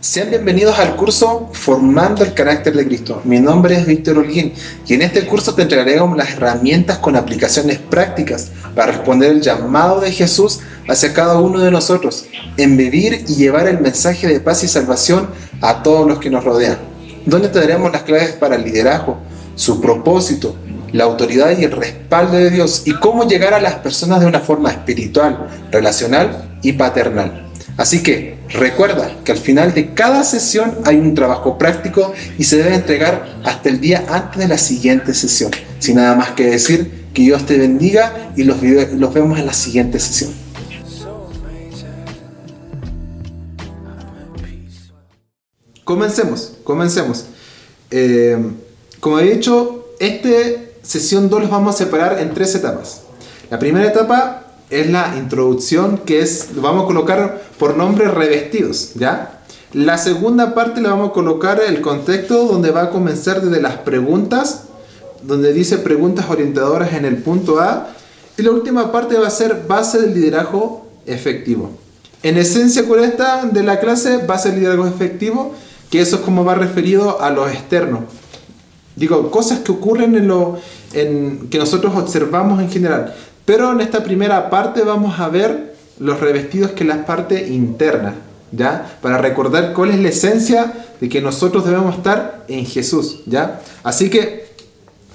Sean bienvenidos al curso Formando el Carácter de Cristo. Mi nombre es Víctor Holguín y en este curso te entregaremos las herramientas con aplicaciones prácticas para responder el llamado de Jesús hacia cada uno de nosotros en vivir y llevar el mensaje de paz y salvación a todos los que nos rodean, donde te daremos las claves para el liderazgo, su propósito, la autoridad y el respaldo de Dios y cómo llegar a las personas de una forma espiritual, relacional y paternal. Así que recuerda que al final de cada sesión hay un trabajo práctico y se debe entregar hasta el día antes de la siguiente sesión. Sin nada más que decir, que Dios te bendiga y los vemos en la siguiente sesión. Comencemos. Como he dicho, esta sesión 2 los vamos a separar en 3 etapas. La primera etapa es la introducción, lo vamos a colocar por nombre revestidos, ¿ya? La segunda parte la vamos a colocar el contexto, donde va a comenzar desde las preguntas, donde dice preguntas orientadoras en el punto A, y la última parte va a ser base del liderazgo efectivo. En esencia, con esta de la clase, base del liderazgo efectivo, que eso es como va referido a lo externo. Digo, cosas que ocurren que nosotros observamos en general. Pero en esta primera parte vamos a ver los revestidos, que es la parte interna, ¿ya? Para recordar cuál es la esencia de que nosotros debemos estar en Jesús, ¿ya? Así que,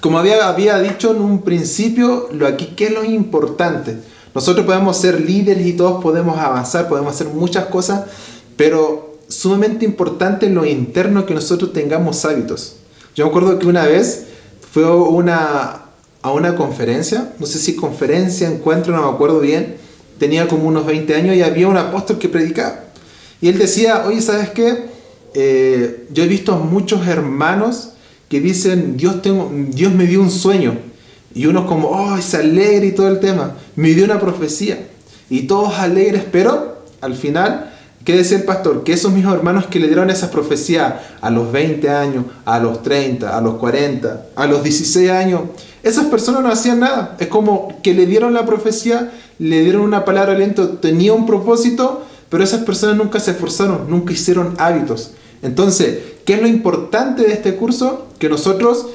como había dicho en un principio, ¿qué es lo importante? Nosotros podemos ser líderes y todos podemos avanzar, podemos hacer muchas cosas, pero sumamente importante en lo interno que nosotros tengamos hábitos. Yo me acuerdo que una vez fue a una conferencia, no sé si conferencia, encuentro, no me acuerdo bien, tenía como unos 20 años y había un apóstol que predicaba. Y él decía, oye, ¿sabes qué? Yo he visto a muchos hermanos que dicen, Dios me dio un sueño. Y uno como, oh, se alegra y todo el tema. Me dio una profecía. Y todos alegres, pero al final, ¿qué decía el pastor? Que esos mismos hermanos que le dieron esas profecías a los 20 años, a los 30, a los 40, a los 16 años, esas personas no hacían nada. Es como que le dieron la profecía, le dieron una palabra de aliento, tenía un propósito, pero esas personas nunca se esforzaron, nunca hicieron hábitos. Entonces, ¿qué es lo importante de este curso? Que nosotros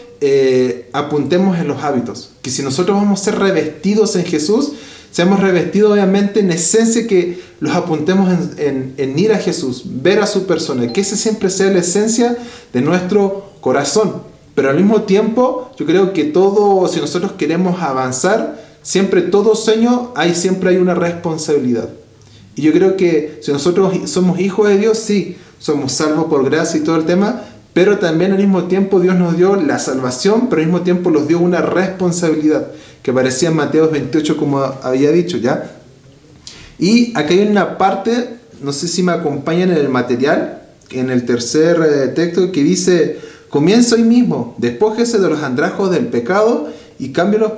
apuntemos en los hábitos. Que si nosotros vamos a ser revestidos en Jesús, seamos revestidos obviamente en esencia, que los apuntemos en ir a Jesús, ver a su persona, que esa siempre sea la esencia de nuestro corazón. Pero al mismo tiempo, yo creo que si nosotros queremos avanzar, todo sueño, siempre hay una responsabilidad. Y yo creo que si nosotros somos hijos de Dios, sí, somos salvos por gracia y todo el tema, pero también al mismo tiempo Dios nos dio la salvación, pero al mismo tiempo nos dio una responsabilidad, que aparecía en Mateo 28, como había dicho, ¿ya? Y acá hay una parte, no sé si me acompañan en el material, en el tercer texto, que dice: comienza hoy mismo, despójese de los andrajos del pecado y cámbielos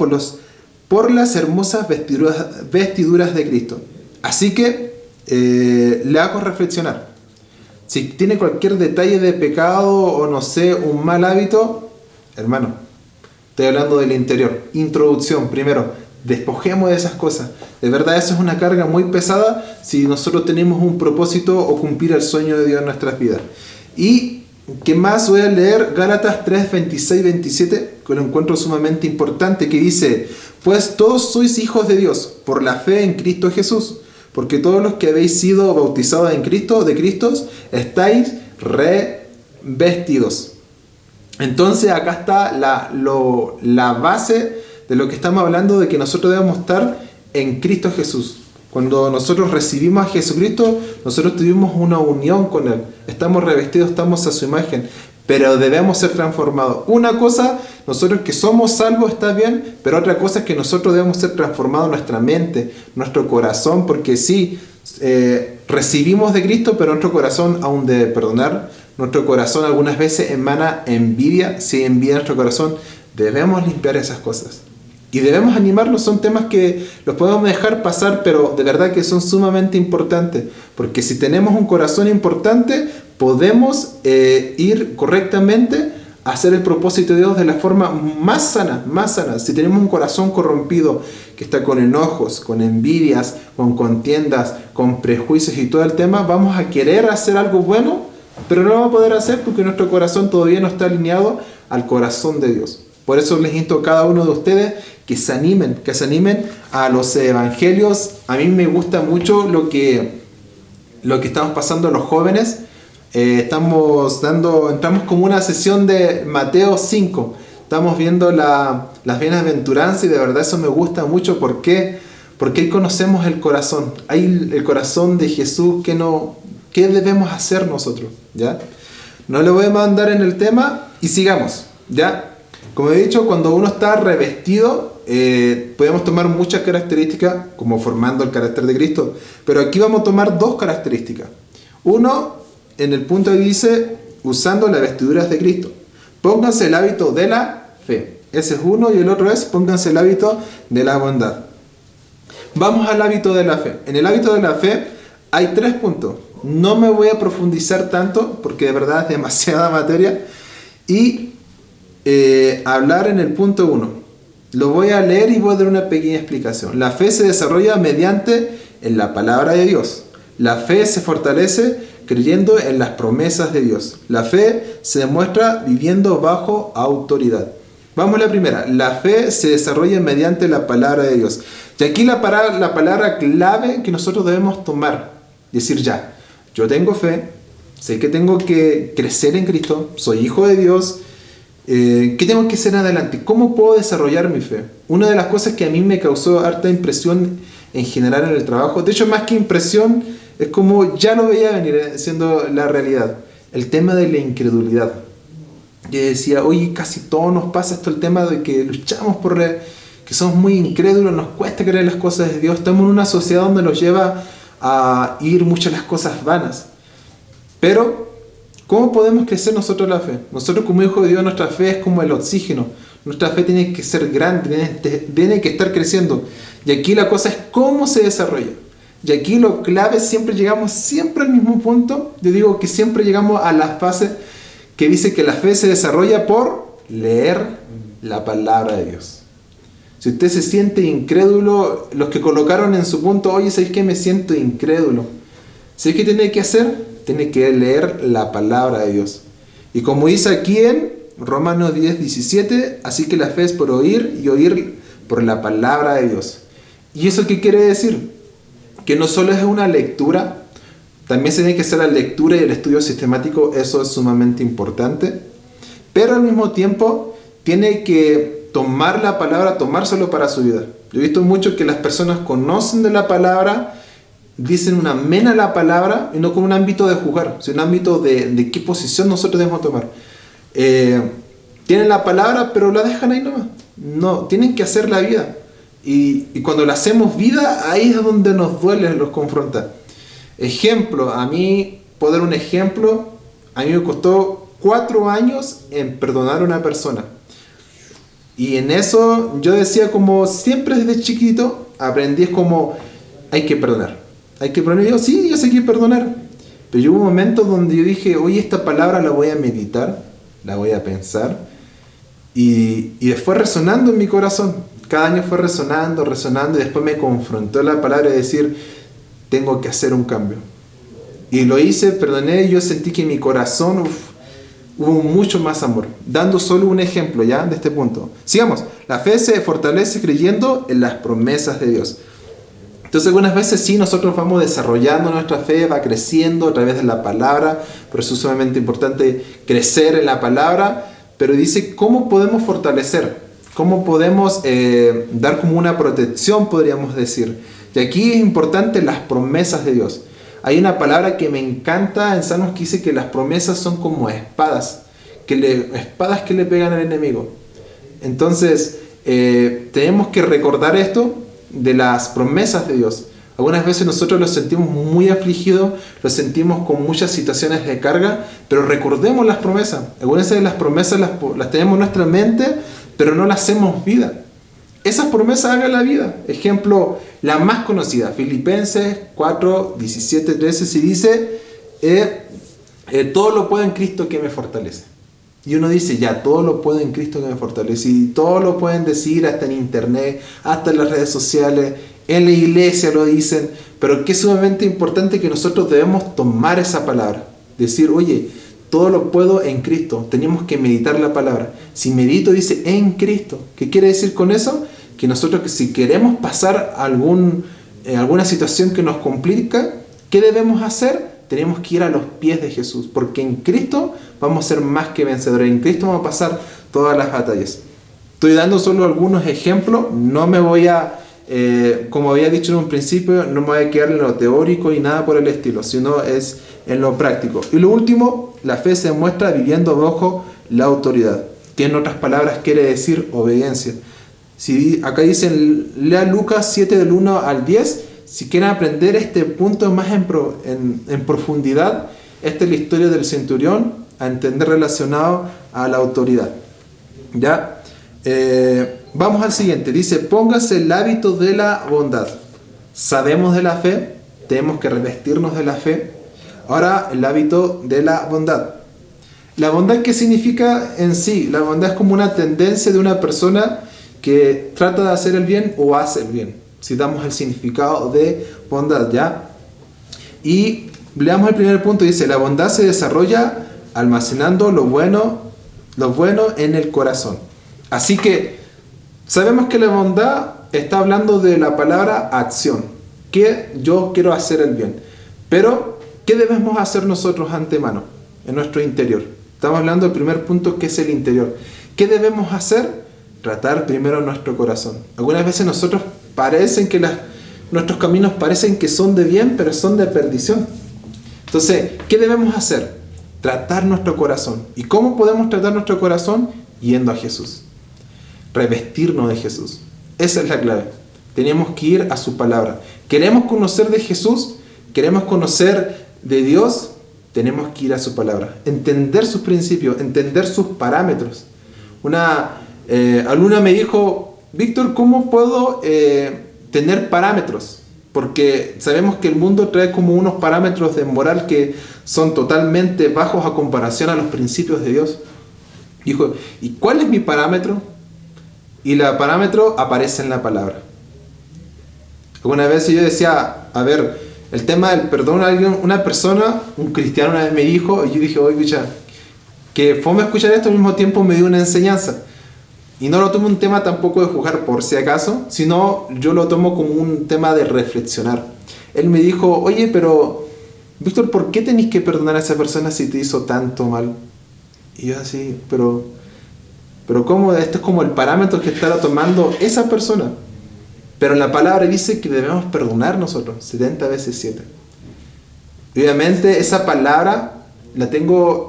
por las hermosas vestiduras de Cristo. Así que le hago reflexionar. Si tiene cualquier detalle de pecado o no sé, un mal hábito, hermano, estoy hablando del interior. Introducción, primero, despojemos de esas cosas. De verdad, eso es una carga muy pesada si nosotros tenemos un propósito o cumplir el sueño de Dios en nuestras vidas. Y ¿qué más? Voy a leer Gálatas 3, 26, 27, que lo encuentro sumamente importante, que dice: pues todos sois hijos de Dios por la fe en Cristo Jesús, porque todos los que habéis sido bautizados en Cristo, de Cristo, estáis revestidos. Entonces acá está la base de lo que estamos hablando, de que nosotros debemos estar en Cristo Jesús. Cuando nosotros recibimos a Jesucristo, nosotros tuvimos una unión con Él. Estamos revestidos, estamos a su imagen, pero debemos ser transformados. Una cosa, nosotros que somos salvos está bien, pero otra cosa es que nosotros debemos ser transformados en nuestra mente, nuestro corazón, porque sí, recibimos de Cristo, pero nuestro corazón aún debe perdonar. Nuestro corazón algunas veces emana envidia. Si envidia nuestro corazón, debemos limpiar esas cosas. Y debemos animarnos, son temas que los podemos dejar pasar, pero de verdad que son sumamente importantes. Porque si tenemos un corazón importante, podemos ir correctamente a hacer el propósito de Dios de la forma más sana, más sana. Si tenemos un corazón corrompido, que está con enojos, con envidias, con contiendas, con prejuicios y todo el tema, vamos a querer hacer algo bueno, pero no lo vamos a poder hacer porque nuestro corazón todavía no está alineado al corazón de Dios. Por eso les insto a cada uno de ustedes que se animen a los evangelios. A mí me gusta mucho lo que estamos pasando a los jóvenes. Entramos como una sesión de Mateo 5. Estamos viendo las bienaventuranzas y de verdad eso me gusta mucho. ¿Por qué? Porque ahí conocemos el corazón. Hay el corazón de Jesús. ¿Qué debemos hacer nosotros? ¿Ya? No le voy a mandar en el tema y sigamos. ¿Ya? Como he dicho, cuando uno está revestido, podemos tomar muchas características como formando el carácter de Cristo. Pero aquí vamos a tomar dos características. Uno, en el punto que dice, usando las vestiduras de Cristo. Pónganse el hábito de la fe. Ese es uno, y el otro es, pónganse el hábito de la bondad. Vamos al hábito de la fe. En el hábito de la fe hay 3 puntos. No me voy a profundizar tanto, porque de verdad es demasiada materia. Y hablar en el punto 1. Lo voy a leer y voy a dar una pequeña explicación. La fe se desarrolla mediante en la palabra de Dios. La fe se fortalece creyendo en las promesas de Dios. La fe se demuestra viviendo bajo autoridad. Vamos a la primera. La fe se desarrolla mediante la palabra de Dios. Y aquí la palabra clave que nosotros debemos tomar. Decir ya, yo tengo fe, sé que tengo que crecer en Cristo, soy hijo de Dios. ¿Qué tengo que hacer adelante? ¿Cómo puedo desarrollar mi fe? Una de las cosas que a mí me causó harta impresión en general en el trabajo, de hecho más que impresión, es como ya lo veía venir siendo la realidad, el tema de la incredulidad. Yo decía, oye, casi todo nos pasa esto, el tema de que luchamos que somos muy incrédulos, nos cuesta creer las cosas de Dios, estamos en una sociedad donde nos lleva a ir muchas las cosas vanas. Pero ¿cómo podemos crecer nosotros la fe? Nosotros como hijos de Dios, nuestra fe es como el oxígeno. Nuestra fe tiene que ser grande, tiene que estar creciendo. Y aquí la cosa es cómo se desarrolla. Y aquí lo clave, llegamos siempre al mismo punto. Yo digo que siempre llegamos a la fase que dice que la fe se desarrolla por leer la palabra de Dios. Si usted se siente incrédulo, los que colocaron en su punto, oye, ¿sabes qué? Me siento incrédulo. ¿Sabes qué tiene que hacer? Tiene que leer la palabra de Dios. Y como dice aquí en Romanos 10:17, así que la fe es por oír y oír por la palabra de Dios. ¿Y eso qué quiere decir? Que no solo es una lectura, también se tiene que hacer la lectura y el estudio sistemático, eso es sumamente importante. Pero al mismo tiempo tiene que tomar la palabra, tomárselo para su vida. Yo he visto mucho que las personas conocen de la palabra, dicen un amén a la palabra y no con un ámbito de juzgar, sino un ámbito de qué posición nosotros debemos tomar. Tienen la palabra pero la dejan ahí nomás. No, tienen que hacer la vida. Y cuando la hacemos vida, ahí es donde nos duele, los confronta. Ejemplo, a mí, puedo dar un ejemplo, a mí me costó 4 años en perdonar a una persona. Y en eso yo decía, como siempre desde chiquito, aprendí es como, hay que perdonar. Hay que perdonar. Y yo, sí, yo sé que perdonar. Pero hubo un momento donde yo dije, oye, esta palabra la voy a meditar, la voy a pensar. Y fue resonando en mi corazón. Cada año fue resonando, y después me confrontó la palabra de decir, tengo que hacer un cambio. Y lo hice, perdoné, y yo sentí que en mi corazón hubo mucho más amor. Dando solo un ejemplo ya de este punto. Sigamos. La fe se fortalece creyendo en las promesas de Dios. Entonces algunas veces sí, nosotros vamos desarrollando nuestra fe, va creciendo a través de la palabra, por eso es sumamente importante crecer en la palabra, pero dice cómo podemos fortalecer, cómo podemos dar como una protección, podríamos decir. Y aquí es importante las promesas de Dios. Hay una palabra que me encanta en Salmos que dice que las promesas son como espadas, espadas que le pegan al enemigo. Entonces tenemos que recordar esto de las promesas de Dios. Algunas veces nosotros los sentimos muy afligidos, los sentimos con muchas situaciones de carga, pero recordemos las promesas. Algunas veces las promesas las tenemos en nuestra mente, pero no las hacemos vida. Esas promesas hagan la vida. Ejemplo, la más conocida, Filipenses 4, 17, 13, se dice, todo lo puedo en Cristo que me fortalece. Y uno dice, ya, todo lo puedo en Cristo que me fortalece. Y todo lo pueden decir hasta en internet, hasta en las redes sociales, en la iglesia lo dicen. Pero que es sumamente importante que nosotros debemos tomar esa palabra. Decir, oye, todo lo puedo en Cristo. Tenemos que meditar la palabra. Si medito, dice en Cristo. ¿Qué quiere decir con eso? Que nosotros, si queremos pasar alguna situación que nos complica, ¿qué debemos hacer? Tenemos que ir a los pies de Jesús, porque en Cristo vamos a ser más que vencedores. En Cristo vamos a pasar todas las batallas. Estoy dando solo algunos ejemplos. No me voy a, como había dicho en un principio, no me voy a quedar en lo teórico y nada por el estilo, sino es en lo práctico. Y lo último, la fe se demuestra viviendo bajo la autoridad, que en otras palabras quiere decir obediencia. Si acá dicen, lea Lucas 7 del 1 al 10, si quieren aprender este punto más en profundidad, esta es la historia del centurión, a entender relacionado a la autoridad. ¿Ya? Vamos al siguiente, dice, póngase el hábito de la bondad. Sabemos de la fe, tenemos que revestirnos de la fe. Ahora, el hábito de la bondad. ¿La bondad qué significa en sí? La bondad es como una tendencia de una persona que trata de hacer el bien o hace el bien. Si damos el significado de bondad, ¿ya? Y leamos el primer punto, dice, la bondad se desarrolla almacenando lo bueno en el corazón. Así que sabemos que la bondad está hablando de la palabra acción, que yo quiero hacer el bien. Pero, ¿qué debemos hacer nosotros antemano en nuestro interior? Estamos hablando del primer punto, que es el interior. ¿Qué debemos hacer? Tratar primero nuestro corazón. Algunas veces nuestros caminos parecen que son de bien, pero son de perdición. Entonces, ¿qué debemos hacer? Tratar nuestro corazón. ¿Y cómo podemos tratar nuestro corazón? Yendo a Jesús. Revestirnos de Jesús. Esa es la clave. Tenemos que ir a su palabra. ¿Queremos conocer de Jesús? ¿Queremos conocer de Dios? Tenemos que ir a su palabra. Entender sus principios, entender sus parámetros. Una alumna me dijo, Víctor, ¿cómo puedo tener parámetros? Porque sabemos que el mundo trae como unos parámetros de moral que son totalmente bajos a comparación a los principios de Dios. Dijo, ¿y cuál es mi parámetro? Y el parámetro aparece en la palabra. Alguna vez yo decía, a ver, el tema del perdón a alguien, una persona, un cristiano una vez me dijo, y yo dije, oye, escucha, que fome escuchar esto, al mismo tiempo me dio una enseñanza. Y no lo tomo un tema tampoco de juzgar por si acaso, sino yo lo tomo como un tema de reflexionar. Él me dijo, oye, pero Víctor, ¿por qué tenés que perdonar a esa persona si te hizo tanto mal? Y yo así, pero ¿cómo? Esto es como el parámetro que está tomando esa persona. Pero en la palabra dice que debemos perdonar nosotros, 70 veces 7. Obviamente esa palabra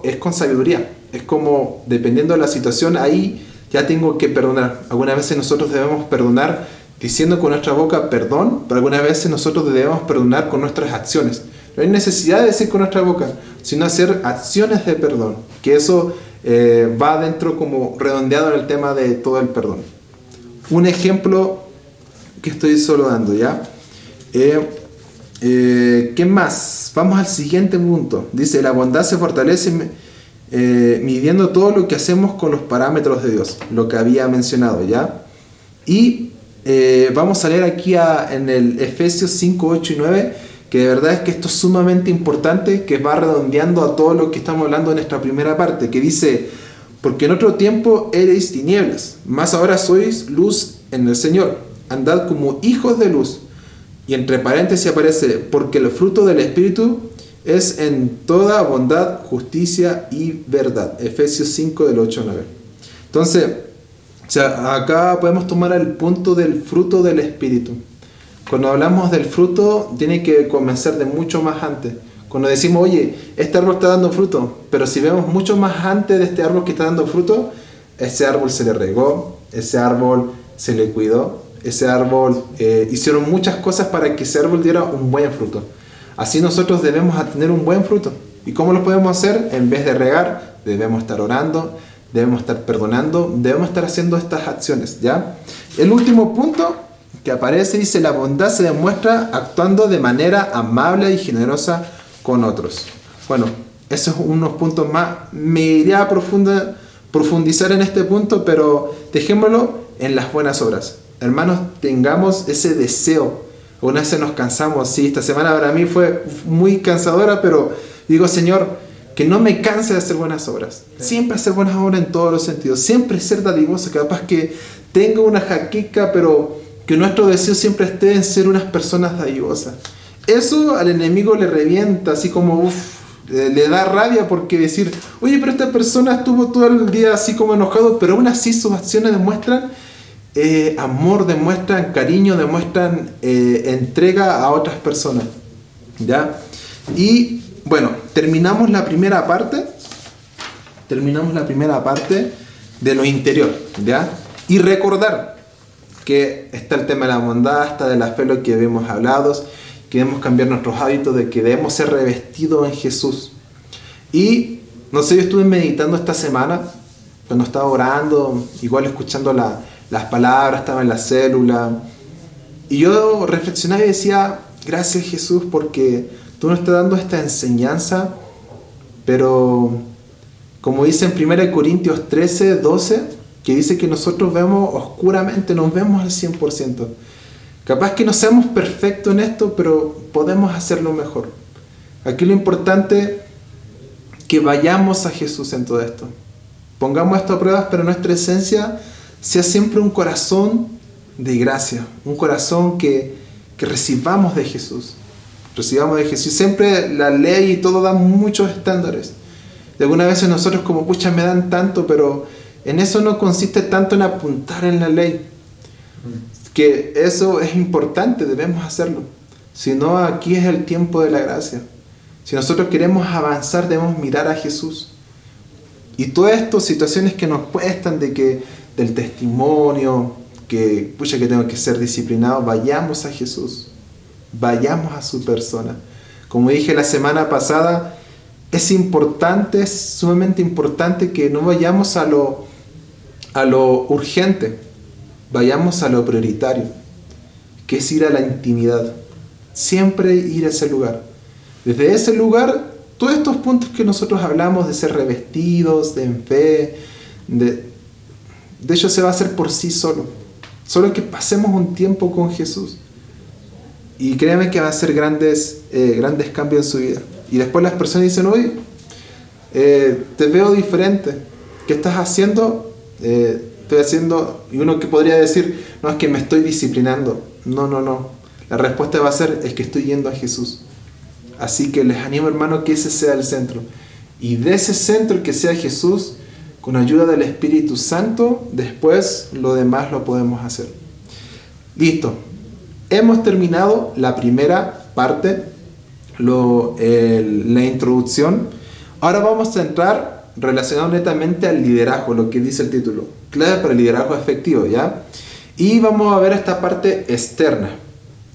es con sabiduría. Es como, dependiendo de la situación, ahí ya tengo que perdonar. Algunas veces nosotros debemos perdonar diciendo con nuestra boca perdón, pero algunas veces nosotros debemos perdonar con nuestras acciones. No hay necesidad de decir con nuestra boca, sino hacer acciones de perdón, que eso va dentro como redondeado en el tema de todo el perdón. Un ejemplo que estoy solo dando, ¿ya? ¿Qué más? Vamos al siguiente punto. Dice, la bondad se fortalece midiendo todo lo que hacemos con los parámetros de Dios, lo que había mencionado, ¿ya? Y vamos a leer aquí en el Efesios 5, 8 y 9, que de verdad es que esto es sumamente importante, que va redondeando a todo lo que estamos hablando en esta primera parte, que dice, porque en otro tiempo erais tinieblas, mas ahora sois luz en el Señor, andad como hijos de luz. Y entre paréntesis aparece, porque el fruto del Espíritu es en toda bondad, justicia y verdad. Efesios 5 del 8 al 9. Entonces, acá podemos tomar el punto del fruto del Espíritu. Cuando hablamos del fruto, tiene que comenzar de mucho más antes. Cuando decimos, oye, este árbol está dando fruto, pero si vemos mucho más antes de este árbol que está dando fruto, ese árbol se le regó, ese árbol se le cuidó, ese árbol hicieron muchas cosas para que ese árbol diera un buen fruto. Así nosotros debemos tener un buen fruto. ¿Y cómo lo podemos hacer? En vez de regar, debemos estar orando, debemos estar perdonando, debemos estar haciendo estas acciones, ¿ya? El último punto que aparece dice, la bondad se demuestra actuando de manera amable y generosa con otros. Bueno, esos son unos puntos más. Me iría a profundizar en este punto, pero dejémoslo en las buenas obras. Hermanos, tengamos ese deseo. Una vez nos cansamos, sí, esta semana para mí fue muy cansadora, pero digo, Señor, que no me canse de hacer buenas obras. Siempre hacer buenas obras en todos los sentidos. Siempre ser dadivoso. Capaz que tenga una jaqueca, pero que nuestro deseo siempre esté en ser unas personas dadivosas. Eso al enemigo le revienta, así como le da rabia, porque decir, oye, pero esta persona estuvo todo el día así como enojado, pero aún así sus acciones demuestran amor, demuestran cariño, demuestran entrega a otras personas, ¿ya? Y bueno, terminamos la primera parte de lo interior, ¿ya? Y recordar que está el tema de la bondad, está de la fe, lo que habíamos hablado, que debemos cambiar nuestros hábitos, de que debemos ser revestidos en Jesús. Y no sé, yo estuve meditando esta semana, cuando estaba orando, igual escuchando las palabras, estaba en la célula, y yo reflexionaba y decía, gracias Jesús, porque tú nos estás dando esta enseñanza, pero como dice en 1 Corintios 13, 12, que dice que nosotros vemos oscuramente, nos vemos al 100%. Capaz que no seamos perfectos en esto, pero podemos hacerlo mejor. Aquí lo importante es que vayamos a Jesús en todo esto. Pongamos esto a pruebas, pero nuestra esencia sea siempre un corazón de gracia, un corazón que recibamos de Jesús. Recibamos de Jesús. Siempre la ley y todo da muchos estándares. Y algunas veces nosotros como, pucha, me dan tanto, pero en eso no consiste tanto en apuntar en la ley. Que eso es importante, debemos hacerlo. Si no, aquí es el tiempo de la gracia. Si nosotros queremos avanzar, debemos mirar a Jesús. Y todas estas situaciones que nos cuestan del testimonio, que pucha, que tengo que ser disciplinado, vayamos a Jesús. Vayamos a su persona. Como dije la semana pasada, es importante, es sumamente importante que no vayamos a lo urgente. Vayamos a lo prioritario, que es ir a la intimidad. Siempre ir a ese lugar. Desde ese lugar, todos estos puntos que nosotros hablamos de ser revestidos, de en fe, de hecho se va a hacer por sí solo. Solo que pasemos un tiempo con Jesús. Y créanme que va a hacer grandes cambios en su vida. Y después las personas dicen, oye, te veo diferente. ¿Qué estás haciendo? Estoy haciendo, y uno que podría decir, no, es que me estoy disciplinando. No. La respuesta va a ser, es que estoy yendo a Jesús. Así que les animo, hermano, que ese sea el centro. Y de ese centro que sea Jesús, con ayuda del Espíritu Santo, después lo demás lo podemos hacer. Listo. Hemos terminado la primera parte, la introducción. Ahora vamos a entrar relacionado netamente al liderazgo, lo que dice el título. Clave para el liderazgo efectivo, ¿ya? Y vamos a ver esta parte externa.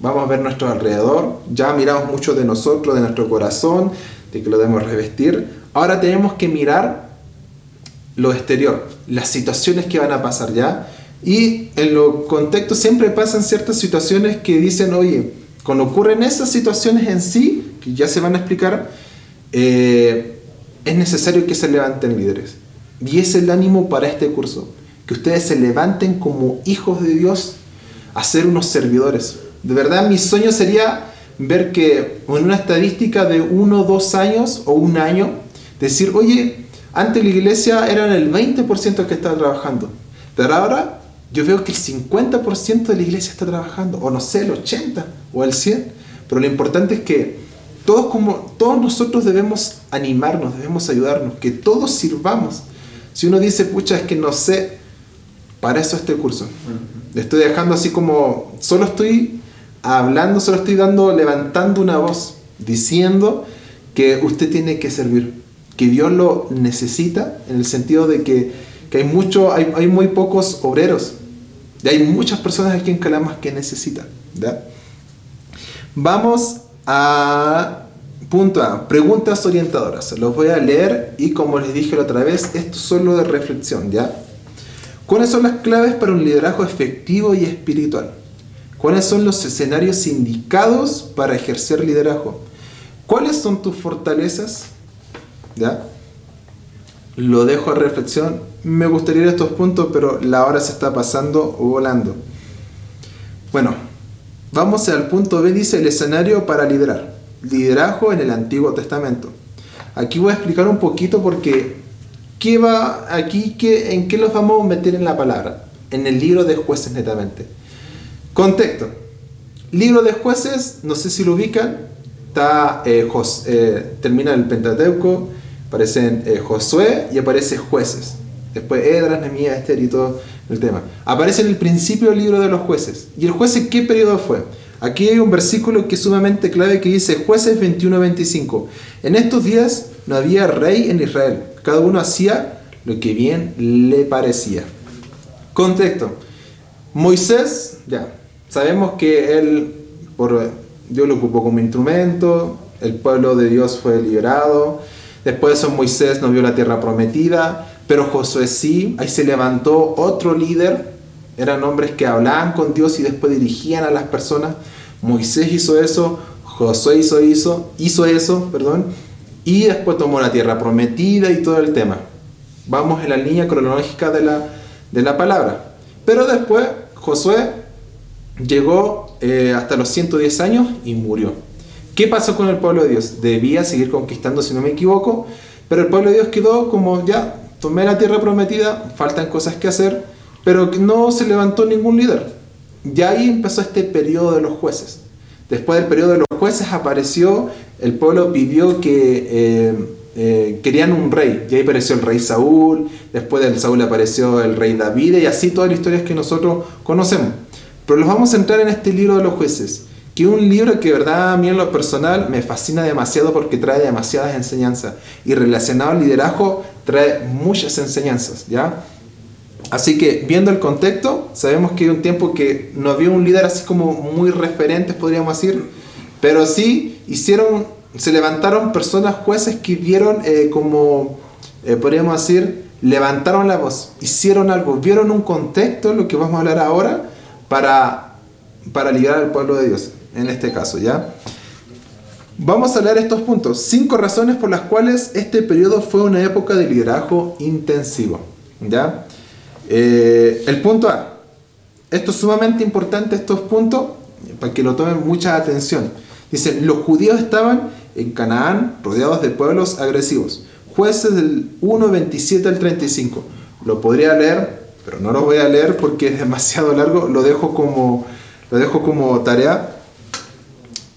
Vamos a ver nuestro alrededor. Ya miramos mucho de nosotros, de nuestro corazón, de que lo debemos revestir. Ahora tenemos que mirar lo exterior, las situaciones que van a pasar, ¿ya? Y en los contextos siempre pasan ciertas situaciones que dicen, oye, cuando ocurren esas situaciones en sí, que ya se van a explicar, es necesario que se levanten líderes. Y es el ánimo para este curso, que ustedes se levanten como hijos de Dios a ser unos servidores. De verdad, mi sueño sería ver que en una estadística de 1 o 2 años o 1 año, decir, oye, antes la iglesia eran el 20% que estaba trabajando, pero ahora yo veo que el 50% de la iglesia está trabajando, o no sé, el 80% o el 100%, pero lo importante es que todos nosotros debemos animarnos, debemos ayudarnos, que todos sirvamos. Si uno dice, pucha, es que no sé, para eso este curso. Le estoy dejando así como, solo estoy hablando, levantando una voz, diciendo que usted tiene que servir, que Dios lo necesita, en el sentido de que hay muy pocos obreros, y hay muchas personas aquí en Calamas que necesitan, ¿ya? Vamos a punto A, preguntas orientadoras. Los voy a leer y como les dije la otra vez, esto es solo de reflexión, ¿ya? ¿Cuáles son las claves para un liderazgo efectivo y espiritual? ¿Cuáles son los escenarios indicados para ejercer liderazgo? ¿Cuáles son tus fortalezas? ¿Ya? Lo dejo a reflexión. Me gustaría ir a estos puntos, pero la hora se está pasando volando. Bueno, vamos al punto B. Dice el escenario para liderar. Liderazgo en el Antiguo Testamento. Aquí voy a explicar un poquito porque ¿qué va aquí? ¿En qué los vamos a meter en la palabra? En el libro de Jueces netamente. Contexto. Libro de Jueces, no sé si lo ubican, está termina el Pentateuco, aparecen Josué y aparece Jueces. Después Esdras, Nehemías, Esther y todo el tema. Aparece en el principio del libro de los Jueces. ¿Y el Jueces qué periodo fue? Aquí hay un versículo que es sumamente clave que dice Jueces 21-25. En estos días no había rey en Israel. Cada uno hacía lo que bien le parecía. Contexto. Moisés, ya, sabemos que Dios lo ocupó como instrumento, el pueblo de Dios fue liberado, después de eso Moisés no vio la tierra prometida, pero Josué sí, ahí se levantó otro líder, eran hombres que hablaban con Dios y después dirigían a las personas. Moisés hizo eso, Josué hizo eso, y después tomó la tierra prometida y todo el tema. Vamos en la línea cronológica de la palabra. Pero después Josué llegó hasta los 110 años y murió. ¿Qué pasó con el pueblo de Dios? Debía seguir conquistando, si no me equivoco, pero el pueblo de Dios quedó como ya, tomé la tierra prometida, faltan cosas que hacer, pero no se levantó ningún líder. Y ahí empezó este periodo de los jueces. Después del periodo de los jueces apareció, el pueblo pidió que querían un rey, y ahí apareció el rey Saúl, después del Saúl apareció el rey David, y así todas las historias que nosotros conocemos. Pero los vamos a entrar en este libro de los jueces, que es un libro que, verdad, a mí en lo personal me fascina demasiado porque trae demasiadas enseñanzas, y relacionado al liderazgo trae muchas enseñanzas, ¿ya? Así que, viendo el contexto, sabemos que hay un tiempo que no había un líder así como muy referentes, podríamos decir, pero sí se levantaron personas, jueces que vieron podríamos decir, levantaron la voz, hicieron algo, vieron un contexto, lo que vamos a hablar ahora, para liderar al pueblo de Dios, en este caso, ¿ya? Vamos a hablar estos puntos, 5 razones por las cuales este periodo fue una época de liderazgo intensivo, ¿ya? El punto A, esto es sumamente importante, estos puntos, para que lo tomen mucha atención. Dice, los judíos estaban en Canaán rodeados de pueblos agresivos. Jueces del 1:27 al 35. Lo podría leer, pero no lo voy a leer porque es demasiado largo, lo dejo como tarea.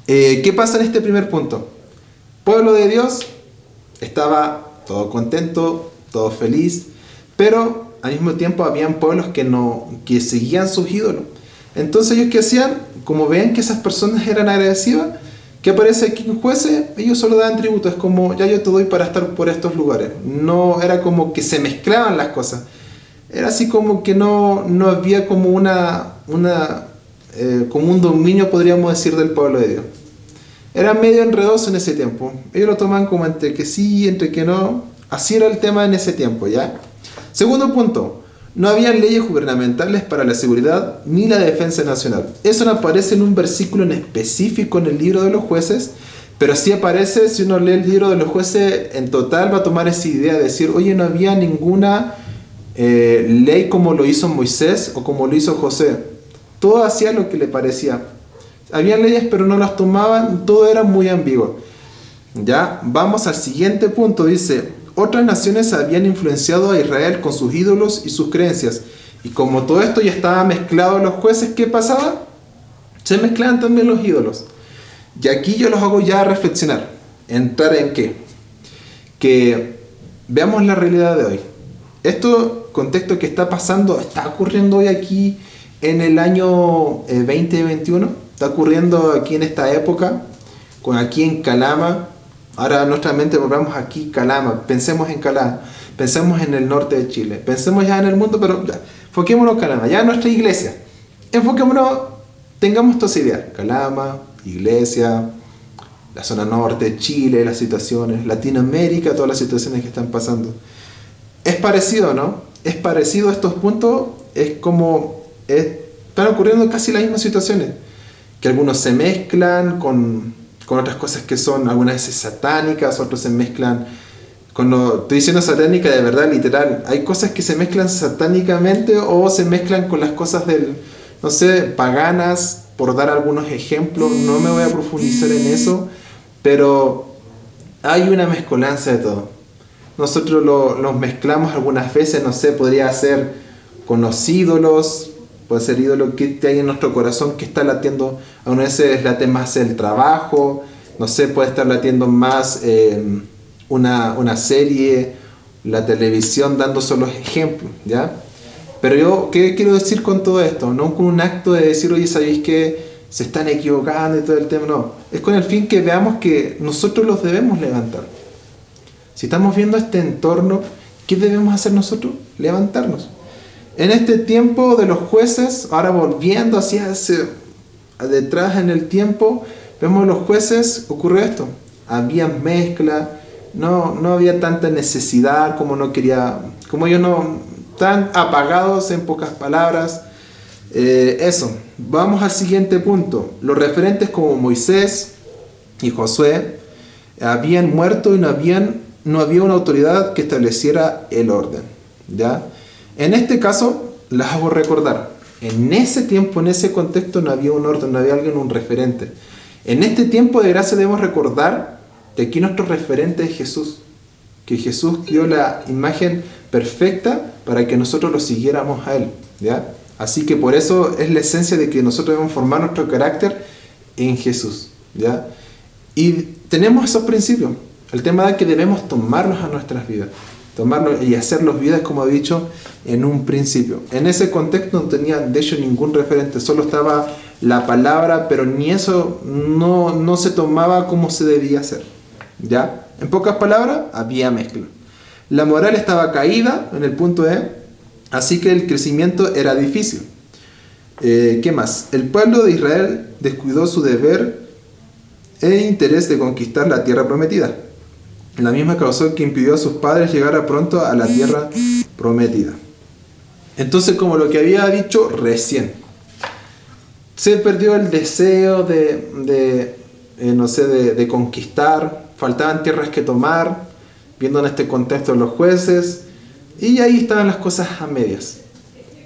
¿Qué pasa en este primer punto? Pueblo de Dios estaba todo contento, todo feliz, pero al mismo tiempo habían pueblos que seguían sus ídolos. Entonces ellos, ¿qué hacían? Como ven que esas personas eran agresivas, ¿qué aparece aquí en Jueces? Ellos solo daban tributo, es como, ya yo te doy para estar por estos lugares. No era como que se mezclaban las cosas, era así como que no había como como un dominio, podríamos decir, del pueblo de Dios. Era medio enredoso en ese tiempo, ellos lo toman como entre que sí, entre que no, así era el tema en ese tiempo, ¿ya? Segundo punto, no había leyes gubernamentales para la seguridad ni la defensa nacional. Eso no aparece en un versículo en específico en el libro de los jueces, pero sí aparece, si uno lee el libro de los jueces, en total va a tomar esa idea de decir, oye, no había ninguna ley como lo hizo Moisés o como lo hizo José. Todo hacía lo que le parecía. Había leyes, pero no las tomaban, todo era muy ambiguo. Ya, vamos al siguiente punto, dice, otras naciones habían influenciado a Israel con sus ídolos y sus creencias. Y como todo esto ya estaba mezclado en los jueces, ¿qué pasaba? Se mezclaban también los ídolos. Y aquí yo los hago ya reflexionar. ¿Entrar en qué? Que veamos la realidad de hoy. Esto, contexto que está pasando, está ocurriendo hoy aquí en el año 2021. Está ocurriendo aquí en esta época, aquí en Calama. Ahora nuestra mente volvamos aquí, Calama, pensemos en Calama, pensemos en el norte de Chile, pensemos ya en el mundo, pero ya, enfoquémonos en Calama, ya en nuestra iglesia, enfoquémonos, tengamos toda esa idea, Calama, iglesia, la zona norte, Chile, las situaciones, Latinoamérica, todas las situaciones que están pasando. Es parecido, ¿no? Es parecido a estos puntos, están ocurriendo casi las mismas situaciones, que algunos se mezclan con otras cosas que son algunas veces satánicas, otros se mezclan estoy diciendo satánica de verdad, literal, hay cosas que se mezclan satánicamente o se mezclan con las cosas paganas, por dar algunos ejemplos, no me voy a profundizar en eso, pero hay una mezcolanza de todo. Nosotros los mezclamos algunas veces, no sé, podría ser con los ídolos, puede ser ídolo que hay en nuestro corazón que está latiendo, a veces late más el trabajo, no sé, puede estar latiendo más una serie, la televisión, dando solo ejemplos, ¿ya? Pero yo, ¿qué quiero decir con todo esto? No con un acto de decir, oye, ¿sabéis que se están equivocando y todo el tema? No, es con el fin que veamos que nosotros los debemos levantar. Si estamos viendo este entorno, ¿qué debemos hacer nosotros? Levantarnos. En este tiempo de los jueces, ahora volviendo hacia detrás en el tiempo, vemos los jueces, ocurre esto. Había mezcla, no había tanta necesidad como ellos no, tan apagados en pocas palabras. Eso, vamos al siguiente punto. Los referentes como Moisés y Josué habían muerto y no había una autoridad que estableciera el orden, ¿ya? En este caso, las hago recordar. En ese tiempo, en ese contexto, no había un orden, no había alguien, un referente. En este tiempo de gracia debemos recordar que aquí nuestro referente es Jesús. Que Jesús dio la imagen perfecta para que nosotros lo siguiéramos a Él, ¿ya? Así que por eso es la esencia de que nosotros debemos formar nuestro carácter en Jesús, ¿ya? Y tenemos esos principios. El tema es que debemos tomarlos a nuestras vidas, tomarlos y hacerlos vidas, como he dicho en un principio. En ese contexto no tenía de hecho ningún referente, solo estaba la palabra, pero ni eso no se tomaba como se debía hacer, ¿ya? En pocas palabras, había mezcla. La moral estaba caída en el punto E, así que el crecimiento era difícil. ¿Qué más? El pueblo de Israel descuidó su deber e interés de conquistar la tierra prometida. La misma causó que impidió a sus padres llegar pronto a la tierra prometida. Entonces, como lo que había dicho recién, se perdió el deseo de conquistar, faltaban tierras que tomar, viendo en este contexto los jueces, y ahí estaban las cosas a medias.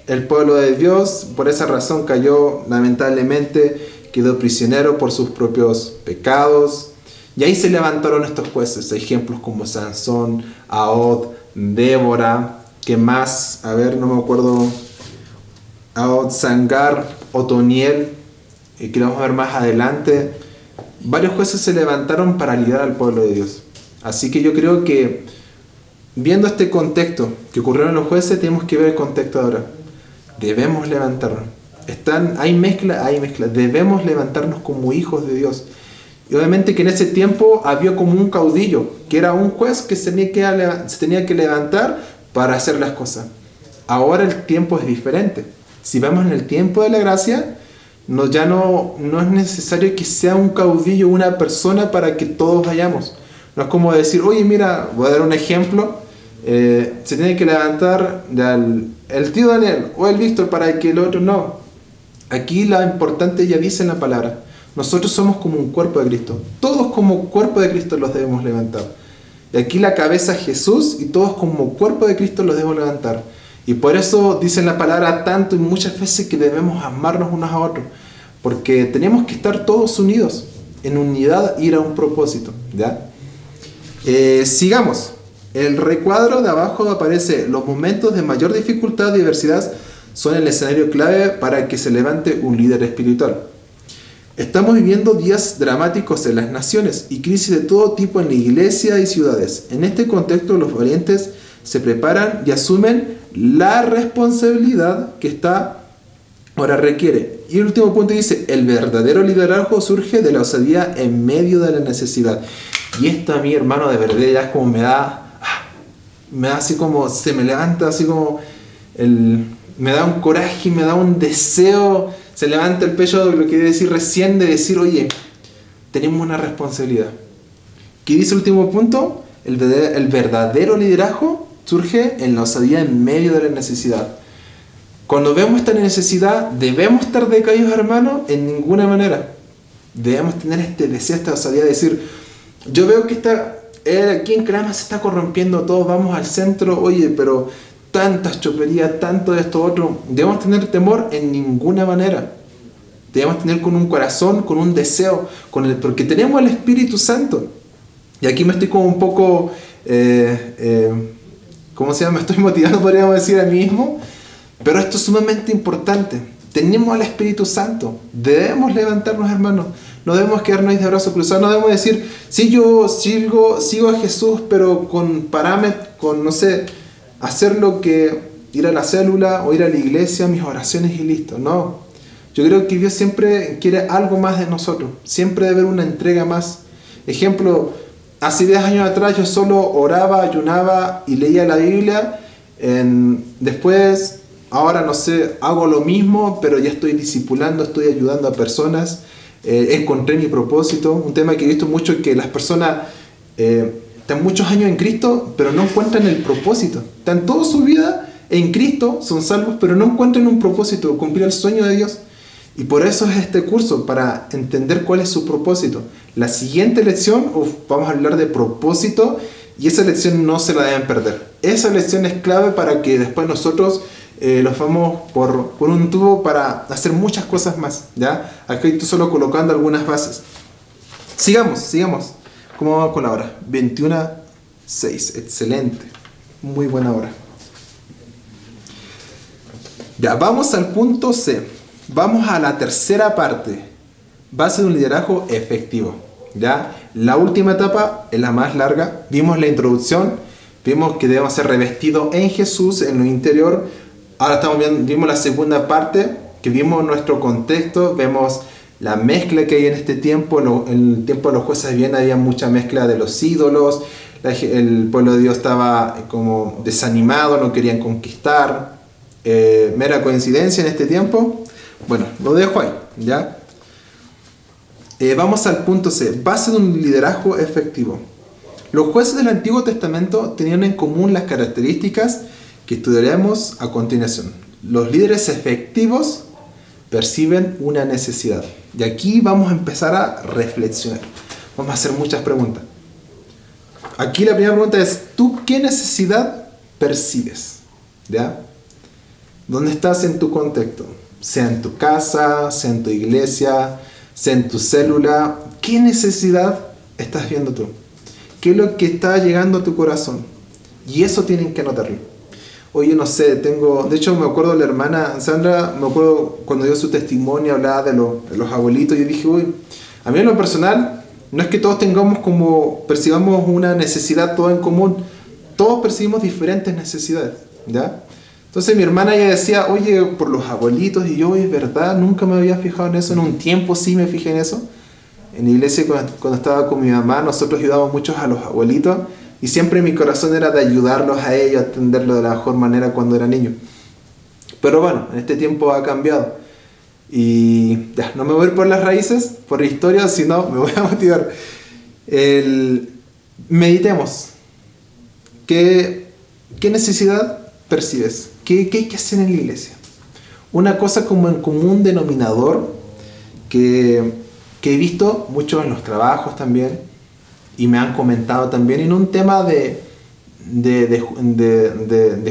El pueblo de Dios, por esa razón, cayó lamentablemente, quedó prisionero por sus propios pecados. Y ahí se levantaron estos jueces, ejemplos como Sansón, Ahod, Débora, que más, no me acuerdo, Ahod, Sangar, Otoniel, que lo vamos a ver más adelante. Varios jueces se levantaron para liderar al pueblo de Dios. Así que yo creo que, viendo este contexto que ocurrieron los jueces, tenemos que ver el contexto ahora. Debemos levantarnos. Hay mezcla, debemos levantarnos como hijos de Dios. Y obviamente que en ese tiempo había como un caudillo, que era un juez que se tenía que levantar para hacer las cosas. Ahora el tiempo es diferente. Si vamos en el tiempo de la gracia, ya no es necesario que sea un caudillo, una persona para que todos vayamos. No es como decir, oye, mira, voy a dar un ejemplo, se tiene que levantar el tío Daniel o el Víctor para que el otro no. Aquí lo importante ya dice en la palabra. Nosotros somos como un cuerpo de Cristo. Todos como cuerpo de Cristo los debemos levantar. Y aquí la cabeza es Jesús y todos como cuerpo de Cristo los debemos levantar. Y por eso dice en la palabra tanto y muchas veces que debemos amarnos unos a otros. Porque tenemos que estar todos unidos, en unidad, ir a un propósito, ¿ya? Sigamos. El recuadro de abajo aparece: los momentos de mayor dificultad y diversidad son el escenario clave para que se levante un líder espiritual. Estamos viviendo días dramáticos en las naciones y crisis de todo tipo en la iglesia y ciudades. En este contexto, los valientes se preparan y asumen la responsabilidad que esta hora requiere. Y el último punto dice: el verdadero liderazgo surge de la osadía en medio de la necesidad. Y esto a mí, hermano, de verdad ya es como me da así como, se me levanta así como me da un coraje, me da un deseo, se levanta el pecho, lo que quería decir recién, de decir, oye, tenemos una responsabilidad. ¿Qué dice el último punto? El verdadero liderazgo surge en la osadía en medio de la necesidad. Cuando vemos esta necesidad, ¿debemos estar decaídos, hermanos? En ninguna manera. Debemos tener este deseo, esta osadía de decir, yo veo que aquí en Calama se está corrompiendo todo, vamos al centro, oye, pero tantas choperías, tanto de esto otro. ¿Debemos tener temor? En ninguna manera. Debemos tener con un corazón, con un deseo, porque tenemos el Espíritu Santo. Y aquí me estoy como un poco, ¿cómo se llama? Me estoy motivando, podríamos decir, a mí mismo. Pero esto es sumamente importante. Tenemos al Espíritu Santo. Debemos levantarnos, hermanos. No debemos quedarnos ahí de brazos cruzados. No debemos decir, sí, yo sigo a Jesús, pero con parámetros, con, no sé, hacer lo que ir a la célula o ir a la iglesia, mis oraciones y listo. No. Yo creo que Dios siempre quiere algo más de nosotros. Siempre debe haber una entrega más. Ejemplo, hace 10 años atrás yo solo oraba, ayunaba y leía la Biblia. Después, ahora no sé, hago lo mismo, pero ya estoy discipulando, estoy ayudando a personas. Encontré mi propósito. Un tema que he visto mucho es que las personas están muchos años en Cristo, pero no encuentran el propósito. Están toda su vida en Cristo, son salvos, pero no encuentran un propósito, cumplir el sueño de Dios. Y por eso es este curso, para entender cuál es su propósito. La siguiente lección, vamos a hablar de propósito, y esa lección no se la deben perder. Esa lección es clave para que después nosotros los vamos por un tubo para hacer muchas cosas más, ¿ya? Aquí estoy solo colocando algunas bases. Sigamos. ¿Cómo vamos con la hora? 21:06, excelente. Muy buena hora. Ya, vamos al punto C. Vamos a la tercera parte, base de un liderazgo efectivo. ¿Ya? La última etapa es la más larga. Vimos la introducción, vimos que debemos ser revestidos en Jesús, en lo interior. Ahora vimos la segunda parte, que vimos nuestro contexto, vemos la mezcla que hay en este tiempo. En el tiempo de los jueces bien había mucha mezcla de los ídolos. El pueblo de Dios estaba como desanimado, no querían conquistar. Mera coincidencia en este tiempo. Bueno, lo dejo ahí, ¿ya? Vamos al punto C, base de un liderazgo efectivo. Los jueces del Antiguo Testamento tenían en común las características que estudiaremos a continuación. Los líderes efectivos perciben una necesidad. Y aquí vamos a empezar a reflexionar. Vamos a hacer muchas preguntas. Aquí la primera pregunta es, ¿tú qué necesidad percibes? ¿Ya? ¿Dónde estás en tu contexto? Sea en tu casa, sea en tu iglesia, sea en tu célula. ¿Qué necesidad estás viendo tú? ¿Qué es lo que está llegando a tu corazón? Y eso tienen que anotarlo. Oye, no sé, de hecho me acuerdo de la hermana Sandra, me acuerdo cuando dio su testimonio, hablaba de los abuelitos, y yo dije, uy, a mí en lo personal, no es que todos percibamos una necesidad toda en común, todos percibimos diferentes necesidades, ¿ya? Entonces mi hermana ya decía, oye, por los abuelitos, y yo, es verdad, nunca me había fijado en eso. En un tiempo sí me fijé en eso. En la iglesia, cuando estaba con mi mamá, nosotros ayudábamos mucho a los abuelitos, y siempre mi corazón era de ayudarlos a ellos, a atenderlo de la mejor manera cuando era niño. Pero bueno, en este tiempo ha cambiado. Y ya, no me voy a ir por las raíces, por la historia, sino me voy a motivar. Meditemos. ¿Qué necesidad percibes? ¿Qué hay que hacer en la iglesia? Una cosa como en común denominador que he visto mucho en los trabajos también, y me han comentado también, y no un tema de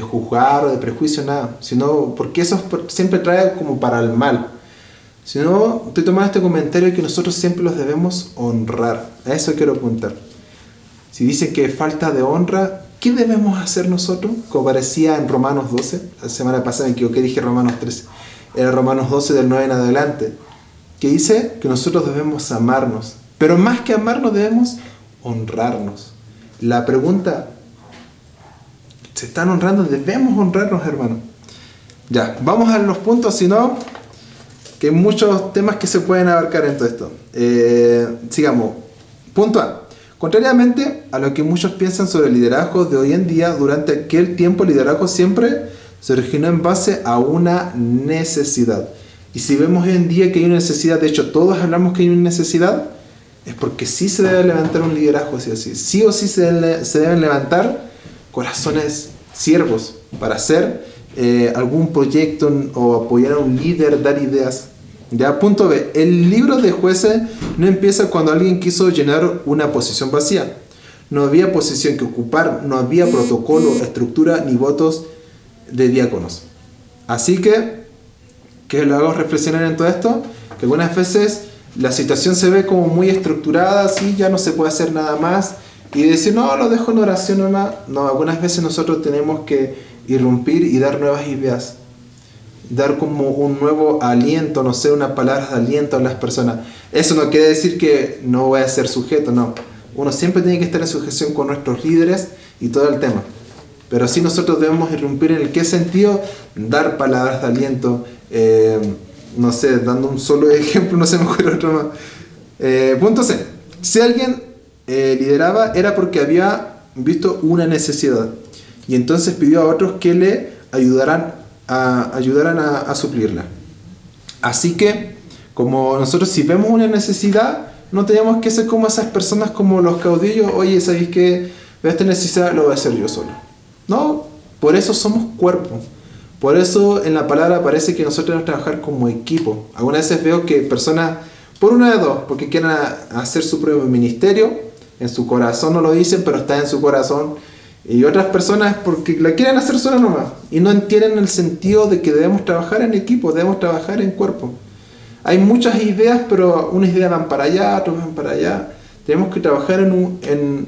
juzgar o de prejuicio, nada, sino porque eso siempre trae como para el mal. Sino estoy tomando este comentario que nosotros siempre los debemos honrar. A eso quiero apuntar. Si dicen que falta de honra, ¿qué debemos hacer nosotros? Como parecía en Romanos 12, la semana pasada me equivoqué, dije Romanos 13, era Romanos 12 del 9 en adelante, que dice que nosotros debemos amarnos, pero más que amarnos debemos honrarnos. La pregunta, ¿se están honrando? Debemos honrarnos, hermano. Ya, vamos a los puntos, si no, que hay muchos temas que se pueden abarcar en todo esto. Sigamos. Punto A. Contrariamente a lo que muchos piensan sobre el liderazgo de hoy en día, durante aquel tiempo el liderazgo siempre se originó en base a una necesidad. Y si vemos hoy en día que hay una necesidad, de hecho todos hablamos que hay una necesidad, es porque sí se debe levantar un liderazgo, sí o sí. Sí o sí se deben levantar corazones siervos para hacer algún proyecto o apoyar a un líder, dar ideas. Ya, punto B. El libro de Jueces no empieza cuando alguien quiso llenar una posición vacía. No había posición que ocupar, no había protocolo, estructura ni votos de diáconos. Así que lo hago reflexionar en todo esto, que algunas veces la situación se ve como muy estructurada, así ya no se puede hacer nada más, y decir, no, lo dejo en oración nomás. No, algunas veces nosotros tenemos que irrumpir y dar nuevas ideas. Dar como un nuevo aliento, no sé, unas palabras de aliento a las personas. Eso no quiere decir que no voy a ser sujeto, no. Uno siempre tiene que estar en sujeción con nuestros líderes y todo el tema. Pero sí nosotros debemos irrumpir en el qué sentido, dar palabras de aliento, no sé, dando un solo ejemplo, no se me ocurre otro más. Punto C. Si alguien lideraba era porque había visto una necesidad y entonces pidió a otros que le ayudaran a suplirla. Así que, como nosotros si vemos una necesidad, no tenemos que ser como esas personas como los caudillos, oye, ¿sabéis qué? Veo esta necesidad, lo voy a hacer yo solo. No, por eso somos cuerpo. Por eso en la palabra parece que nosotros debemos trabajar como equipo. Algunas veces veo que personas, por una de dos, porque quieren hacer su propio ministerio, en su corazón no lo dicen, pero está en su corazón. Y otras personas porque la quieren hacer sola nomás. Y no entienden el sentido de que debemos trabajar en equipo, debemos trabajar en cuerpo. Hay muchas ideas, pero unas ideas van para allá, otras van para allá. Tenemos que trabajar en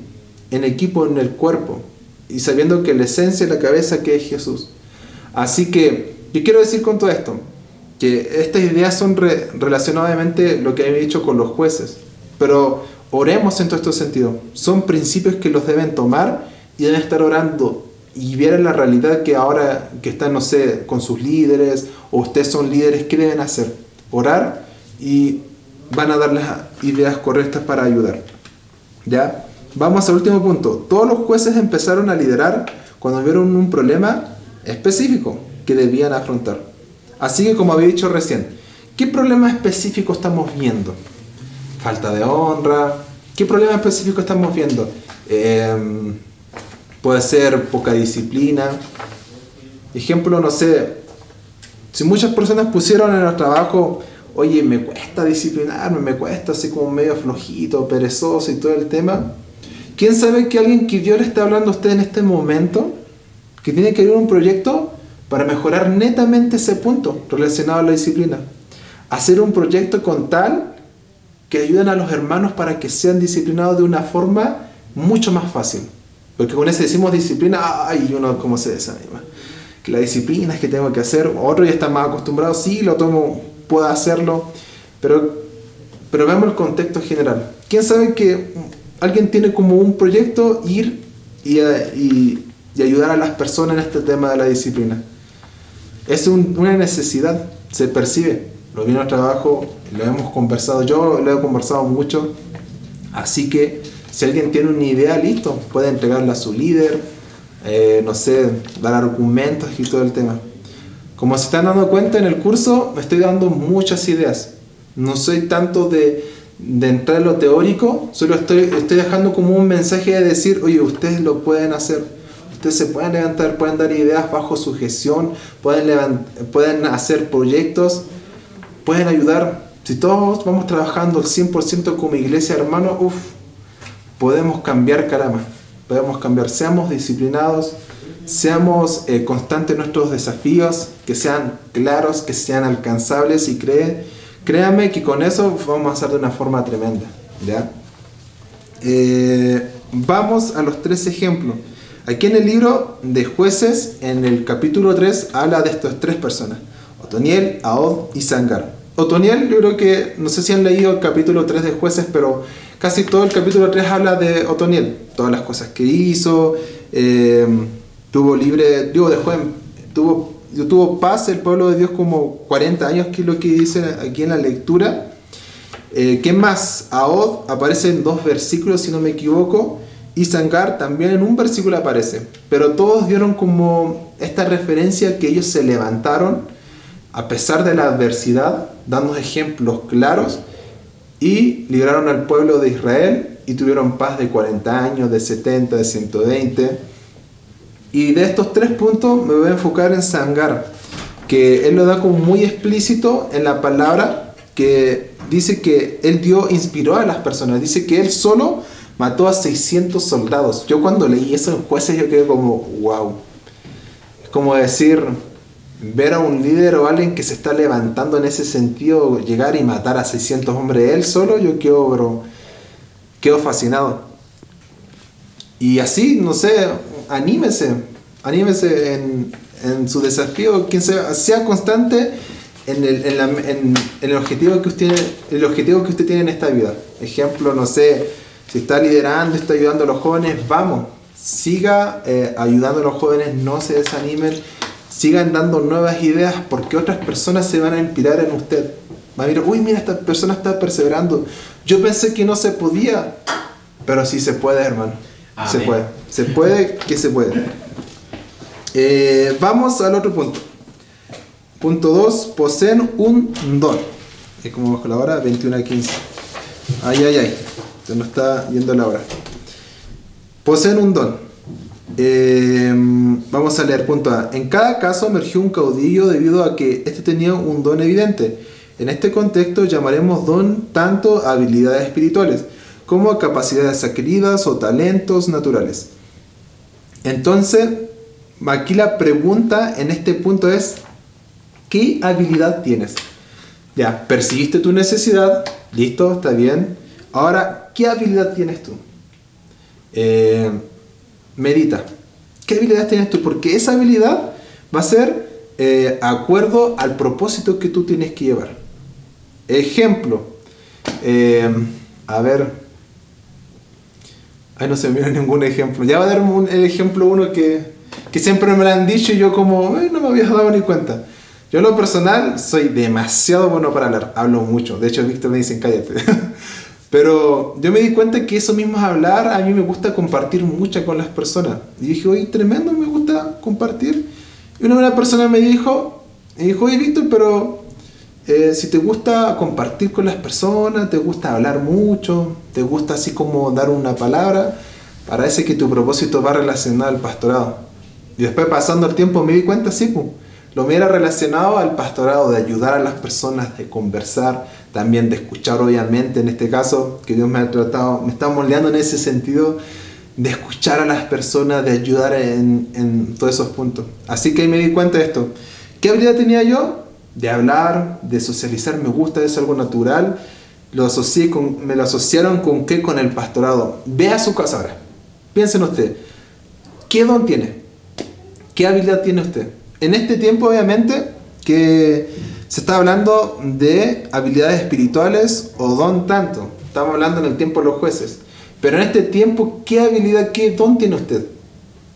equipo, en el cuerpo. Y sabiendo que la esencia de la cabeza que es Jesús. Así que, ¿qué quiero decir con todo esto? Que estas ideas son relacionadas obviamente lo que he dicho con los jueces. Pero oremos en todo este sentido. Son principios que los deben tomar y deben estar orando y ver la realidad que ahora que están, no sé, con sus líderes o ustedes son líderes, ¿qué deben hacer? Orar y van a dar las ideas correctas para ayudar. ¿Ya? Vamos al último punto. Todos los jueces empezaron a liderar cuando vieron un problema específico que debían afrontar. Así que, como había dicho recién, ¿qué problema específico estamos viendo? Falta de honra. ¿Qué problema específico estamos viendo? Puede ser poca disciplina. Ejemplo, no sé, si muchas personas pusieron en el trabajo, oye, me cuesta disciplinarme, me cuesta así como medio flojito, perezoso y todo el tema. ¿Quién sabe que alguien que Dios le está hablando a usted en este momento, que tiene que ir a un proyecto para mejorar netamente ese punto relacionado a la disciplina? Hacer un proyecto con tal que ayuden a los hermanos para que sean disciplinados de una forma mucho más fácil. Porque con eso decimos disciplina, ay, uno como se desanima. Que la disciplina es que tengo que hacer, otro ya está más acostumbrado, sí, lo tomo, puedo hacerlo, pero veamos el contexto general. ¿Quién sabe que alguien tiene como un proyecto ir y ayudar a las personas en este tema de la disciplina? Es una necesidad, se percibe. Lo vi en el trabajo, lo hemos conversado, yo lo he conversado mucho, así que si alguien tiene una idea, listo, puede entregarla a su líder, no sé, dar argumentos y todo el tema. Como se están dando cuenta en el curso, me estoy dando muchas ideas. No soy tanto de entrar en lo teórico, solo estoy dejando como un mensaje de decir, oye, ustedes lo pueden hacer. Ustedes se pueden levantar, pueden dar ideas bajo su gestión, pueden hacer proyectos, pueden ayudar. Si todos vamos trabajando al 100% como iglesia, hermano, podemos cambiar, caramba. Podemos cambiar. Seamos disciplinados, seamos constantes en nuestros desafíos, que sean claros, que sean alcanzables y créanme que con eso vamos a hacer de una forma tremenda. ¿Ya? Vamos a los 3 ejemplos. Aquí en el libro de Jueces, en el capítulo 3, habla de estas 3 personas: Otoniel, Ahod y Sangar. Otoniel, yo creo que, no sé si han leído el capítulo 3 de Jueces, pero casi todo el capítulo 3 habla de Otoniel. Todas las cosas que hizo, tuvo paz el pueblo de Dios como 40 años, que es lo que dice aquí en la lectura. ¿Qué más? Ahod aparece en 2 versículos, si no me equivoco, y Sangar también en un versículo aparece. Pero todos dieron como esta referencia que ellos se levantaron a pesar de la adversidad, dando ejemplos claros, y libraron al pueblo de Israel y tuvieron paz de 40 años, de 70, de 120. Y de estos 3 puntos me voy a enfocar en Sangar, que él lo da como muy explícito en la palabra, que dice que él inspiró a las personas, dice que él solo mató a 600 soldados. Yo cuando leí eso en Jueces, yo quedé como, wow. Es como decir, ver a un líder o alguien que se está levantando en ese sentido, llegar y matar a 600 hombres él solo, yo quedo fascinado. Y así, no sé, anímese en su desafío, quien sea constante en el objetivo que usted tiene en esta vida. Ejemplo, no sé, si está liderando, está ayudando a los jóvenes, vamos, siga ayudando a los jóvenes, no se desanimen, sigan dando nuevas ideas, porque otras personas se van a inspirar en usted. Va a mirar, uy, mira, esta persona está perseverando. Yo pensé que no se podía, pero sí se puede, hermano. Amén. Se puede, que se puede. Vamos al otro punto. Punto 2, poseen un don. Es como bajo la hora, 21:15. Ay. Se nos está yendo la hora. Poseen un don. Vamos a leer punto A. En cada caso emergió un caudillo debido a que éste tenía un don evidente. En este contexto llamaremos don tanto a habilidades espirituales como a capacidades adquiridas o talentos naturales. Entonces, aquí la pregunta en este punto es: ¿qué habilidad tienes? Ya, percibiste tu necesidad, listo, está bien. Ahora, ¿qué habilidad tienes tú? Medita. ¿Qué habilidad tienes tú? Porque esa habilidad va a ser acuerdo al propósito que tú tienes que llevar. Ejemplo. A ver. Ay, no se me viene ningún ejemplo. Ya va a dar el ejemplo uno que siempre me lo han dicho y yo como no me había dado ni cuenta. Yo en lo personal soy demasiado bueno para hablar. Hablo mucho. De hecho, Víctor me dice cállate. Pero yo me di cuenta que eso mismo es hablar. A mí me gusta compartir mucho con las personas. Y dije, oye, tremendo, me gusta compartir. Y una persona me dijo, oye, Víctor, pero si te gusta compartir con las personas, te gusta hablar mucho, te gusta así como dar una palabra, parece que tu propósito va relacionado al pastorado. Y después, pasando el tiempo, me di cuenta, sí, pues, lo mío era relacionado al pastorado, de ayudar a las personas, de conversar, también de escuchar, obviamente, en este caso, que Dios me ha tratado, me está moldeando en ese sentido, de escuchar a las personas, de ayudar en todos esos puntos. Así que ahí me di cuenta de esto. ¿Qué habilidad tenía yo? De hablar, de socializar, me gusta, es algo natural. Me lo asociaron con ¿qué? Con el pastorado. Ve a su casa ahora. Piensen usted, ¿qué don tiene? ¿Qué habilidad tiene usted? En este tiempo, obviamente, que se está hablando de habilidades espirituales o don tanto. Estamos hablando en el tiempo de los jueces. Pero en este tiempo, ¿qué habilidad, qué don tiene usted?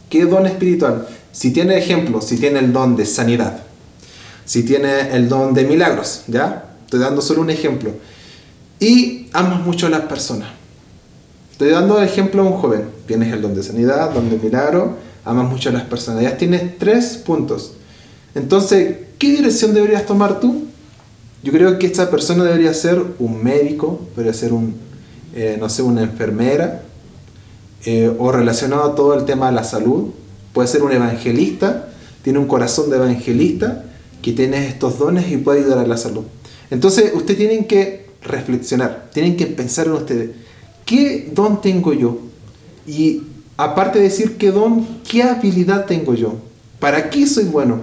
¿Qué don espiritual? Si tiene ejemplo, si tiene el don de sanidad, si tiene el don de milagros, ¿ya? Estoy dando solo un ejemplo. Y amas mucho a las personas. Estoy dando ejemplo a un joven. Tienes el don de sanidad, don de milagro, amas mucho a las personas. Ya tienes 3 puntos. Entonces, ¿qué dirección deberías tomar tú? Yo creo que esta persona debería ser un médico, debería ser una enfermera, o relacionado a todo el tema de la salud. Puede ser un evangelista, tiene un corazón de evangelista, que tiene estos dones y puede ayudar a la salud. Entonces, ustedes tienen que reflexionar, tienen que pensar en ustedes, ¿qué don tengo yo? Y aparte de decir qué don, ¿qué habilidad tengo yo? ¿Para qué soy bueno?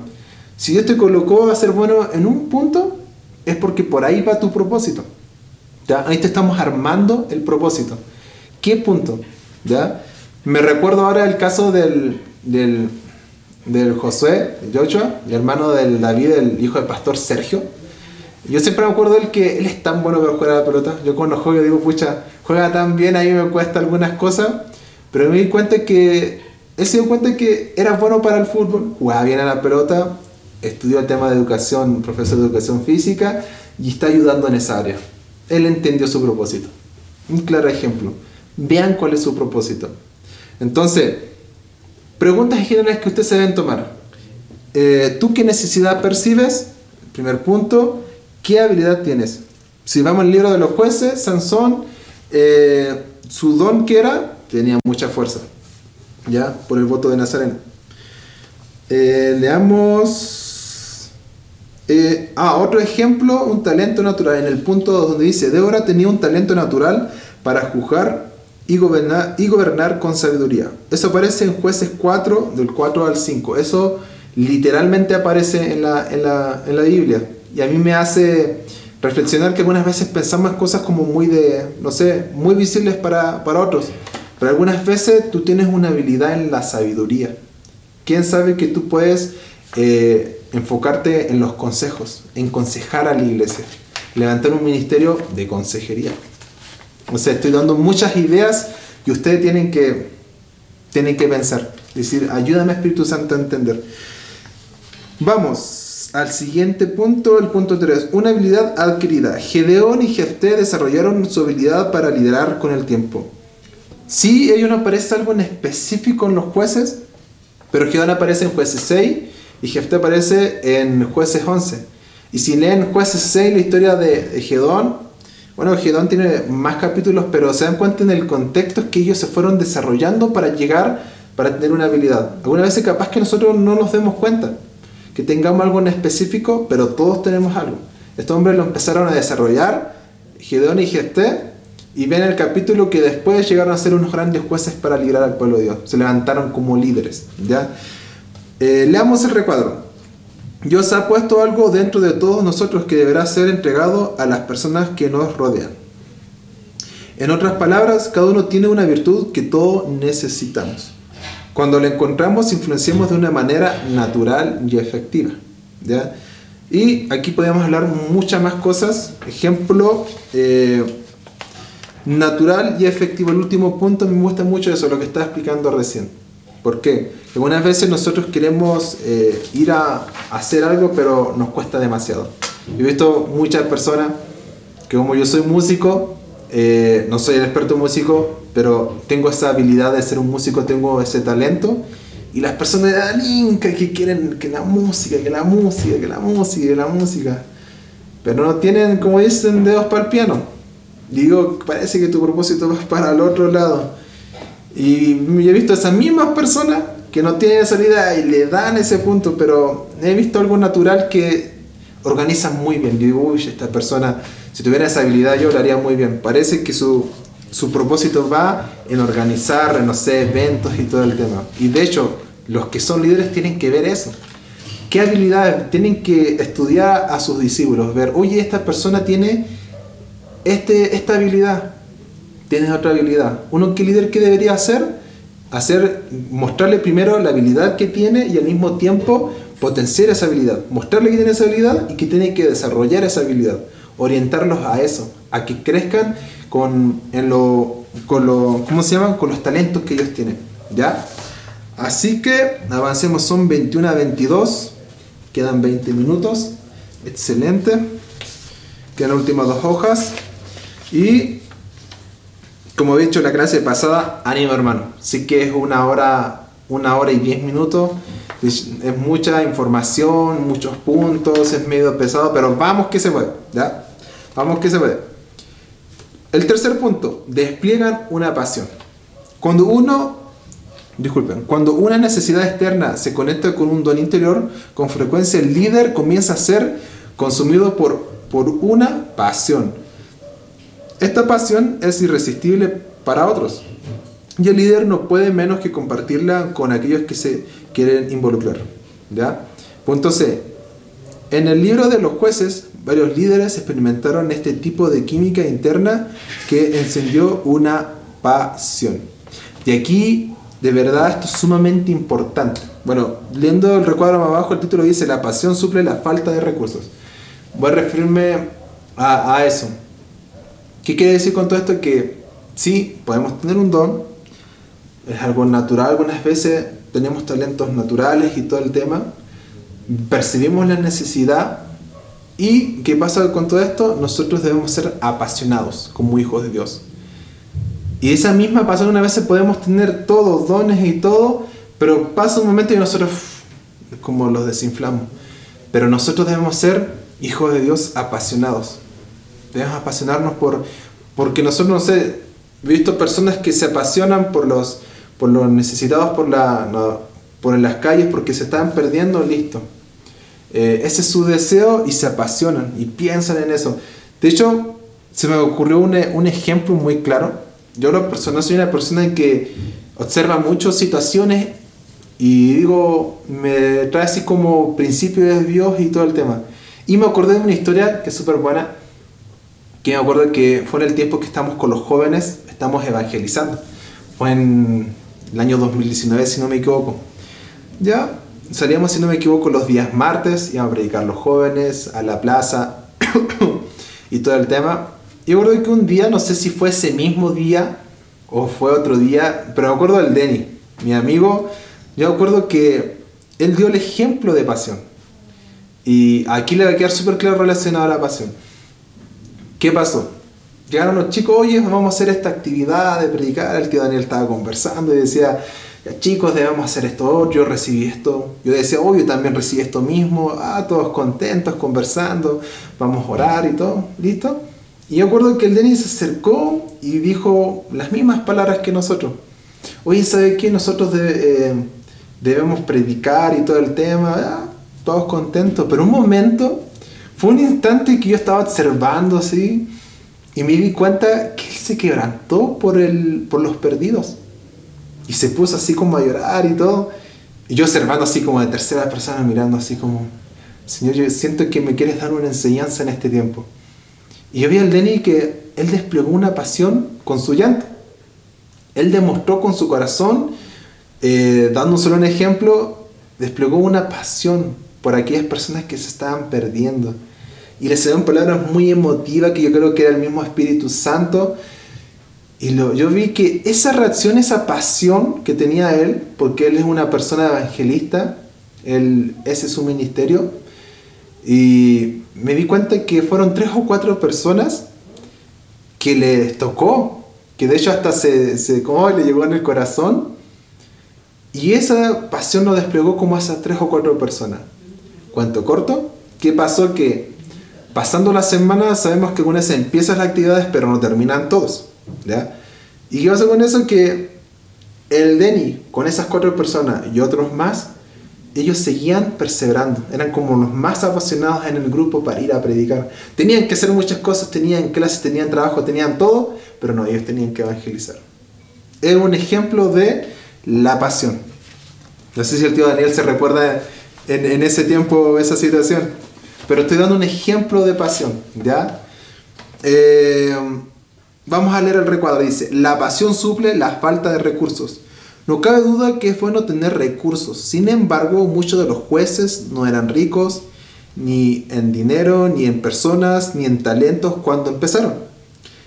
Si Dios te colocó a ser bueno en un punto, es porque por ahí va tu propósito. ¿Ya? Ahí te estamos armando el propósito. ¿Qué punto? ¿Ya? Me recuerdo ahora el caso del Josué, Joshua, el hermano del David, el hijo del pastor Sergio. Yo siempre me acuerdo de él, que él es tan bueno para jugar a la pelota. Yo cuando juego digo, pucha, juega tan bien, ahí me cuesta algunas cosas, pero me di cuenta que él se dio cuenta que era bueno para el fútbol, jugaba bien a la pelota, estudió el tema de educación, profesor de educación física, y está ayudando en esa área. Él entendió su propósito. Un claro ejemplo. Vean cuál es su propósito. Entonces, preguntas generales que ustedes se deben tomar. ¿Tú qué necesidad percibes? Primer punto. ¿Qué habilidad tienes? Si vamos al libro de los jueces, Sansón, su don que era, tenía mucha fuerza, ya, por el voto de Nazareno. Leamos. Otro ejemplo, un talento natural. En el punto donde dice, Débora tenía un talento natural para juzgar y gobernar con sabiduría. Eso aparece en Jueces 4, del 4 al 5. Eso literalmente aparece en la Biblia. Y a mí me hace reflexionar que algunas veces pensamos cosas como muy muy visibles para otros. pero algunas veces tú tienes una habilidad en la sabiduría. ¿Quién sabe que tú puedes enfocarte en los consejos, en aconsejar a la iglesia, levantar un ministerio de consejería? O sea, estoy dando muchas ideas y ustedes tienen que pensar, decir, ayúdame Espíritu Santo a entender. Vamos al siguiente punto, el punto 3, una habilidad adquirida. Gedeón y Jefté desarrollaron su habilidad para liderar con el tiempo. Sí, ellos no aparece algo en específico en los jueces, pero Gedeón aparece en jueces 6 y Jefté aparece en jueces 11. Y si leen jueces 6 la historia de Gedeón, bueno, Gedeón tiene más capítulos, pero se dan cuenta en el contexto que ellos se fueron desarrollando para tener una habilidad. Algunas veces capaz que nosotros no nos demos cuenta que tengamos algo en específico, pero todos tenemos algo. Estos hombres lo empezaron a desarrollar, Gedeón y Jefté, y ven el capítulo que después llegaron a ser unos grandes jueces para liderar al pueblo de Dios. Se levantaron como líderes, ¿ya? Leamos el recuadro. Dios ha puesto algo dentro de todos nosotros que deberá ser entregado a las personas que nos rodean. En otras palabras, cada uno tiene una virtud que todos necesitamos. Cuando la encontramos, influenciamos de una manera natural y efectiva, ¿ya? Y aquí podemos hablar muchas más cosas. Ejemplo, natural y efectivo. El último punto me gusta mucho eso, lo que estaba explicando recién. ¿Por qué? Algunas veces nosotros queremos ir a hacer algo, pero nos cuesta demasiado. He visto muchas personas que, como yo soy músico, no soy el experto músico, pero tengo esa habilidad de ser un músico, tengo ese talento, y las personas dan inca que quieren que la música, pero no tienen, como dicen, dedos para el piano. Digo, parece que tu propósito va para el otro lado. Y he visto a esas mismas personas que no tienen esa habilidad y le dan ese punto, pero he visto algo natural que organizan muy bien. Digo, uy, esta persona, si tuviera esa habilidad yo lo haría muy bien. Parece que su propósito va en organizar, no sé, eventos y todo el tema. Y de hecho, los que son líderes tienen que ver eso. ¿Qué habilidades? Tienen que estudiar a sus discípulos, ver, oye, esta persona tiene esta habilidad, tienes otra habilidad. ¿Qué líder que debería hacer? Mostrarle primero la habilidad que tiene y al mismo tiempo potenciar esa habilidad. Mostrarle que tiene esa habilidad y que tiene que desarrollar esa habilidad. Orientarlos a eso, a que crezcan con los talentos que ellos tienen, ¿ya? Así que avancemos, son 21 a 22, quedan 20 minutos, excelente, quedan las últimas 2 hojas y, como he dicho en la clase pasada, ánimo hermano, sí que es una hora y 10 minutos, es mucha información, muchos puntos, es medio pesado, pero vamos que se puede, ¿ya? Vamos que se puede. El tercer punto, despliegan una pasión. Cuando una necesidad externa se conecta con un don interior, con frecuencia el líder comienza a ser consumido por una pasión. Esta pasión es irresistible para otros y el líder no puede menos que compartirla con aquellos que se quieren involucrar, ¿ya? Punto C. En el libro de los jueces, varios líderes experimentaron este tipo de química interna que encendió una pasión. Y aquí, de verdad, esto es sumamente importante. Bueno, leyendo el recuadro más abajo, el título dice: la pasión suple la falta de recursos. Voy a referirme a eso. ¿Qué quiere decir con todo esto? Que sí, podemos tener un don, es algo natural, algunas veces tenemos talentos naturales y todo el tema, percibimos la necesidad. ¿Y qué pasa con todo esto? Nosotros debemos ser apasionados como hijos de Dios. Y esa misma pasión, una vez podemos tener todos dones y todo, pero pasa un momento y nosotros como los desinflamos. Pero nosotros debemos ser hijos de Dios apasionados. Debemos apasionarnos porque nosotros, no sé, he visto personas que se apasionan por los necesitados por las calles porque se están perdiendo, listo. Ese es su deseo y se apasionan y piensan en eso. De hecho, se me ocurrió un ejemplo muy claro. Yo soy una persona que observa muchas situaciones y digo, me trae así como principio de Dios y todo el tema. Y me acordé de una historia que es súper buena, que me acuerdo que fue en el tiempo que estamos con los jóvenes, estamos evangelizando. Fue en el año 2019, si no me equivoco. Ya salíamos, si no me equivoco, los días martes, íbamos a predicar los jóvenes a la plaza y todo el tema. Y recuerdo que un día, no sé si fue ese mismo día o fue otro día, pero me acuerdo del Denny, mi amigo. Yo me acuerdo que él dio el ejemplo de pasión. Y aquí le va a quedar súper claro relacionado a la pasión. ¿Qué pasó? Llegaron los chicos, oye, vamos a hacer esta actividad de predicar. El tío Daniel estaba conversando y decía, ya chicos, debemos hacer esto, yo recibí esto. Yo decía, yo también recibí esto mismo. Todos contentos, conversando, vamos a orar y todo, ¿listo? Y yo recuerdo que el Denis se acercó y dijo las mismas palabras que nosotros. Oye, ¿sabe qué? Nosotros debemos predicar y todo el tema. Todos contentos, pero un momento, fue un instante que yo estaba observando así, y me di cuenta que él se quebrantó por los perdidos. Y se puso así como a llorar y todo. Y yo observando así como de tercera persona, mirando así como, Señor, yo siento que me quieres dar una enseñanza en este tiempo. Y yo vi al Denny que él desplegó una pasión con su llanto. Él demostró con su corazón, dando solo un ejemplo, desplegó una pasión por aquellas personas que se estaban perdiendo. Y le salieron palabras muy emotivas que yo creo que era el mismo Espíritu Santo. Y yo vi que esa reacción, esa pasión que tenía él, porque él es una persona evangelista, ese es su ministerio, y me di cuenta que fueron 3 o 4 personas que les tocó, que de hecho hasta como le llegó en el corazón, y esa pasión lo desplegó como a esas 3 o 4 personas. ¿Cuánto corto? ¿Qué pasó? Que pasando las semanas sabemos que algunas empiezan las actividades pero no terminan todos, ¿ya? ¿Y qué pasó con eso? Que el Denny, con esas 4 personas y otros más, ellos seguían perseverando, eran como los más apasionados en el grupo para ir a predicar. Tenían que hacer muchas cosas, tenían clases, tenían trabajo, tenían todo, pero no, ellos tenían que evangelizar. Es un ejemplo de la pasión. No sé si el tío Daniel se recuerda en ese tiempo esa situación, pero estoy dando un ejemplo de pasión, ¿ya? Vamos a leer el recuadro. Dice, la pasión suple la falta de recursos. No cabe duda que es bueno tener recursos. Sin embargo, muchos de los jueces no eran ricos, ni en dinero, ni en personas, ni en talentos cuando empezaron.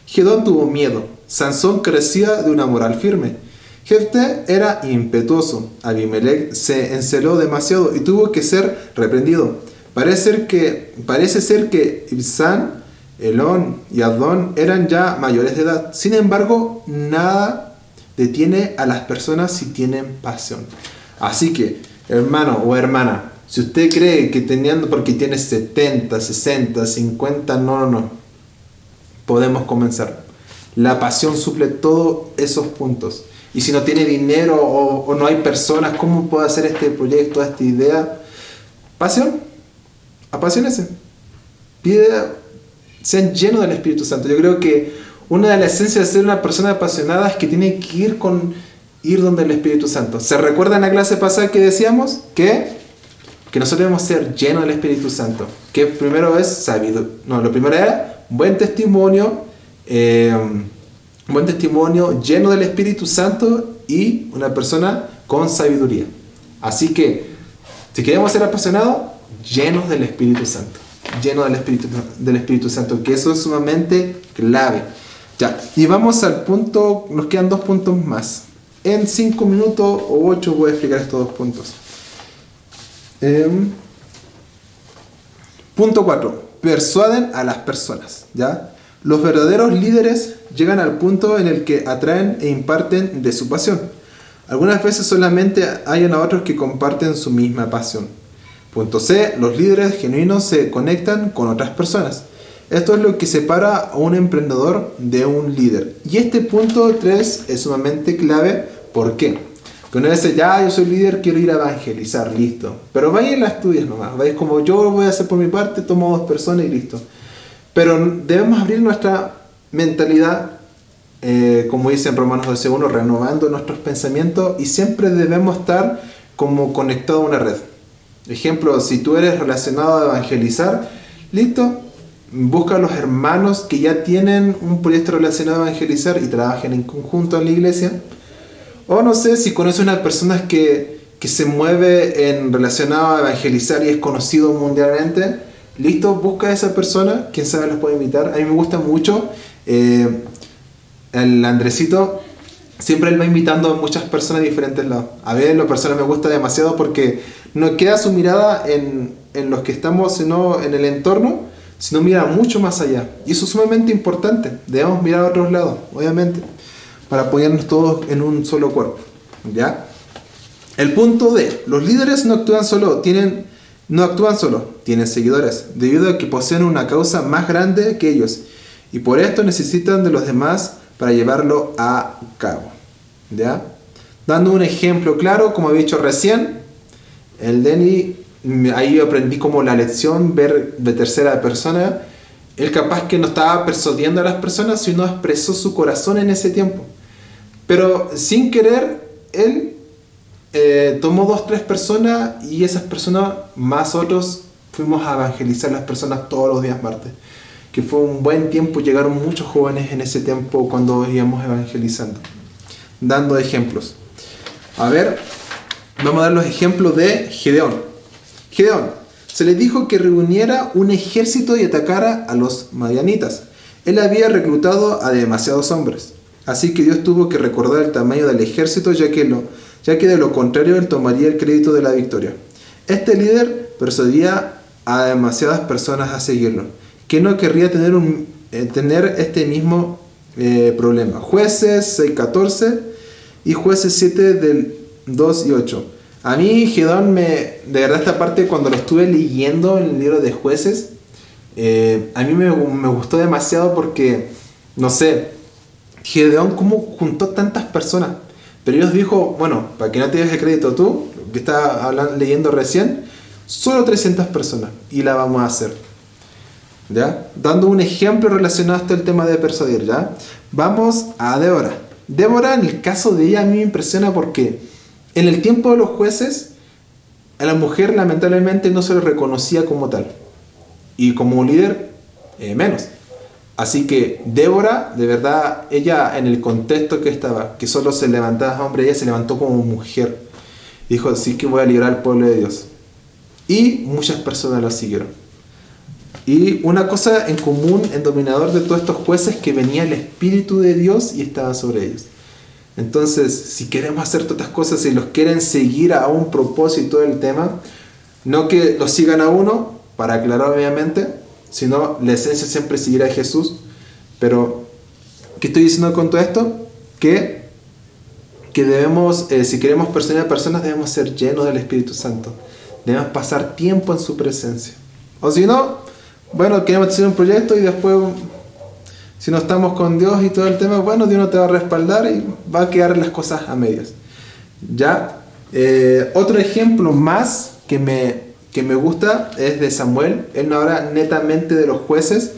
Gedón tuvo miedo. Sansón carecía de una moral firme. Jefté era impetuoso. Abimelech se enceló demasiado y tuvo que ser reprendido. Parece ser que Ibzán, Elón y Adón eran ya mayores de edad. Sin embargo, nada detiene a las personas si tienen pasión. Así que, hermano o hermana, si usted cree que porque tiene 70, 60, 50, no. Podemos comenzar. La pasión suple todos esos puntos. Y si no tiene dinero o no hay personas, ¿cómo puede hacer este proyecto, esta idea? Pasión. Apasionense. Sean llenos del Espíritu Santo. Yo creo que una de las esencias de ser una persona apasionada es que tiene que ir donde el Espíritu Santo. ¿Se recuerda en la clase pasada que decíamos que nosotros debemos ser llenos del Espíritu Santo? Que primero es sabido. No, lo primero era buen testimonio, lleno del Espíritu Santo y una persona con sabiduría. Así que, si queremos ser apasionados, llenos del Espíritu Santo. Llenos del Espíritu Santo, que eso es sumamente clave. Ya, y vamos al punto, nos quedan 2 puntos más. En 5 minutos o 8 voy a explicar estos 2 puntos. Punto 4. Persuaden a las personas, ¿ya? Los verdaderos líderes llegan al punto en el que atraen e imparten de su pasión. Algunas veces solamente hay a otros que comparten su misma pasión. Punto C. Los líderes genuinos se conectan con otras personas. Esto es lo que separa a un emprendedor de un líder. Y este punto 3 es sumamente clave. ¿Por qué? Porque uno dice, ya, yo soy líder, quiero ir a evangelizar, listo. Pero vaya y la estudias nomás. Vais como yo voy a hacer por mi parte, tomo 2 personas y listo. Pero debemos abrir nuestra mentalidad, como dice en Romanos 12:1, renovando nuestros pensamientos, y siempre debemos estar como conectados a una red. Ejemplo, si tú eres relacionado a evangelizar, listo, busca a los hermanos que ya tienen un proyecto relacionado a evangelizar y trabajen en conjunto en la iglesia. O no sé, si conoces una persona que se mueve en relacionado a evangelizar y es conocido mundialmente, listo, busca a esa persona, quién sabe los puede invitar. A mí me gusta mucho el Andresito, siempre él va invitando a muchas personas de diferentes lados. A ver, la persona me gusta demasiado porque no queda su mirada en los que estamos, sino en el entorno, sino mira mucho más allá. Y eso es sumamente importante. Debemos mirar a otros lados, obviamente, para apoyarnos todos en un solo cuerpo. ¿Ya? El punto D. Los líderes no actúan solo, tienen seguidores, debido a que poseen una causa más grande que ellos. Y por esto necesitan de los demás para llevarlo a cabo. ¿Ya? Dando un ejemplo claro, como había dicho recién, el Denny, ahí aprendí como la lección, ver de tercera persona. Él capaz que no estaba persuadiendo a las personas, sino expresó su corazón en ese tiempo. Pero sin querer, él tomó 2-3 personas y esas personas, más otros, fuimos a evangelizar a las personas todos los días martes. Que fue un buen tiempo, llegaron muchos jóvenes en ese tiempo cuando íbamos evangelizando. Dando ejemplos. A ver, vamos a dar los ejemplos de Gedeón. Gedeón, se le dijo que reuniera un ejército y atacara a los madianitas. Él había reclutado a demasiados hombres. Así que Dios tuvo que recordar el tamaño del ejército, ya que de lo contrario él tomaría el crédito de la victoria. Este líder persuadía a demasiadas personas a seguirlo, que no querría tener este mismo problema. Jueces 6:14 y Jueces 7 del 2 y 8. A mí Gedeón de verdad esta parte cuando lo estuve leyendo en el libro de Jueces, a mí me gustó demasiado porque, no sé, Gedeón cómo juntó tantas personas. Pero Dios dijo, bueno, para que no te des el crédito tú, que estaba leyendo recién, solo 300 personas y la vamos a hacer. ¿Ya? Dando un ejemplo relacionado hasta el tema de persuadir, ¿ya? Vamos a Débora. Débora, en el caso de ella, a mí me impresiona porque en el tiempo de los jueces, a la mujer lamentablemente no se le reconocía como tal. Y como líder, menos. Así que Débora, de verdad, ella en el contexto que estaba, que solo se levantaba hombre, ella se levantó como mujer. Dijo, así que voy a liberar al pueblo de Dios. Y muchas personas la siguieron. Y una cosa en común, en dominador de todos estos jueces, que venía el Espíritu de Dios y estaba sobre ellos. Entonces, si queremos hacer todas estas cosas y los quieren seguir a un propósito del tema, no que los sigan a uno, para aclarar obviamente, sino la esencia siempre es seguir a Jesús. Pero, ¿qué estoy diciendo con todo esto? Que debemos, si queremos persuadir a personas, debemos ser llenos del Espíritu Santo. Debemos pasar tiempo en su presencia. O si no, bueno, queremos hacer un proyecto y después, si no estamos con Dios y todo el tema, bueno, Dios no te va a respaldar y va a quedar las cosas a medias. ¿Ya? Otro ejemplo más que me gusta es de Samuel. Él no habla netamente de los jueces,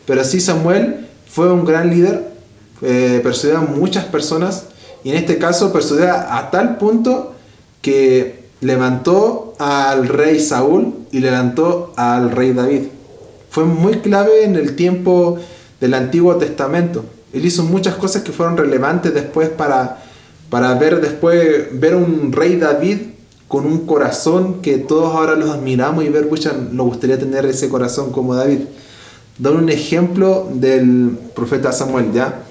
pero sí Samuel fue un gran líder, persuadió a muchas personas, y en este caso persuadió a tal punto que levantó al rey Saúl y levantó al rey David. Fue muy clave en el tiempo del Antiguo Testamento. Él hizo muchas cosas que fueron relevantes después para ver un rey David con un corazón que todos ahora los admiramos y ver, pucha, nos gustaría tener ese corazón como David. Da un ejemplo del profeta Samuel, ¿ya?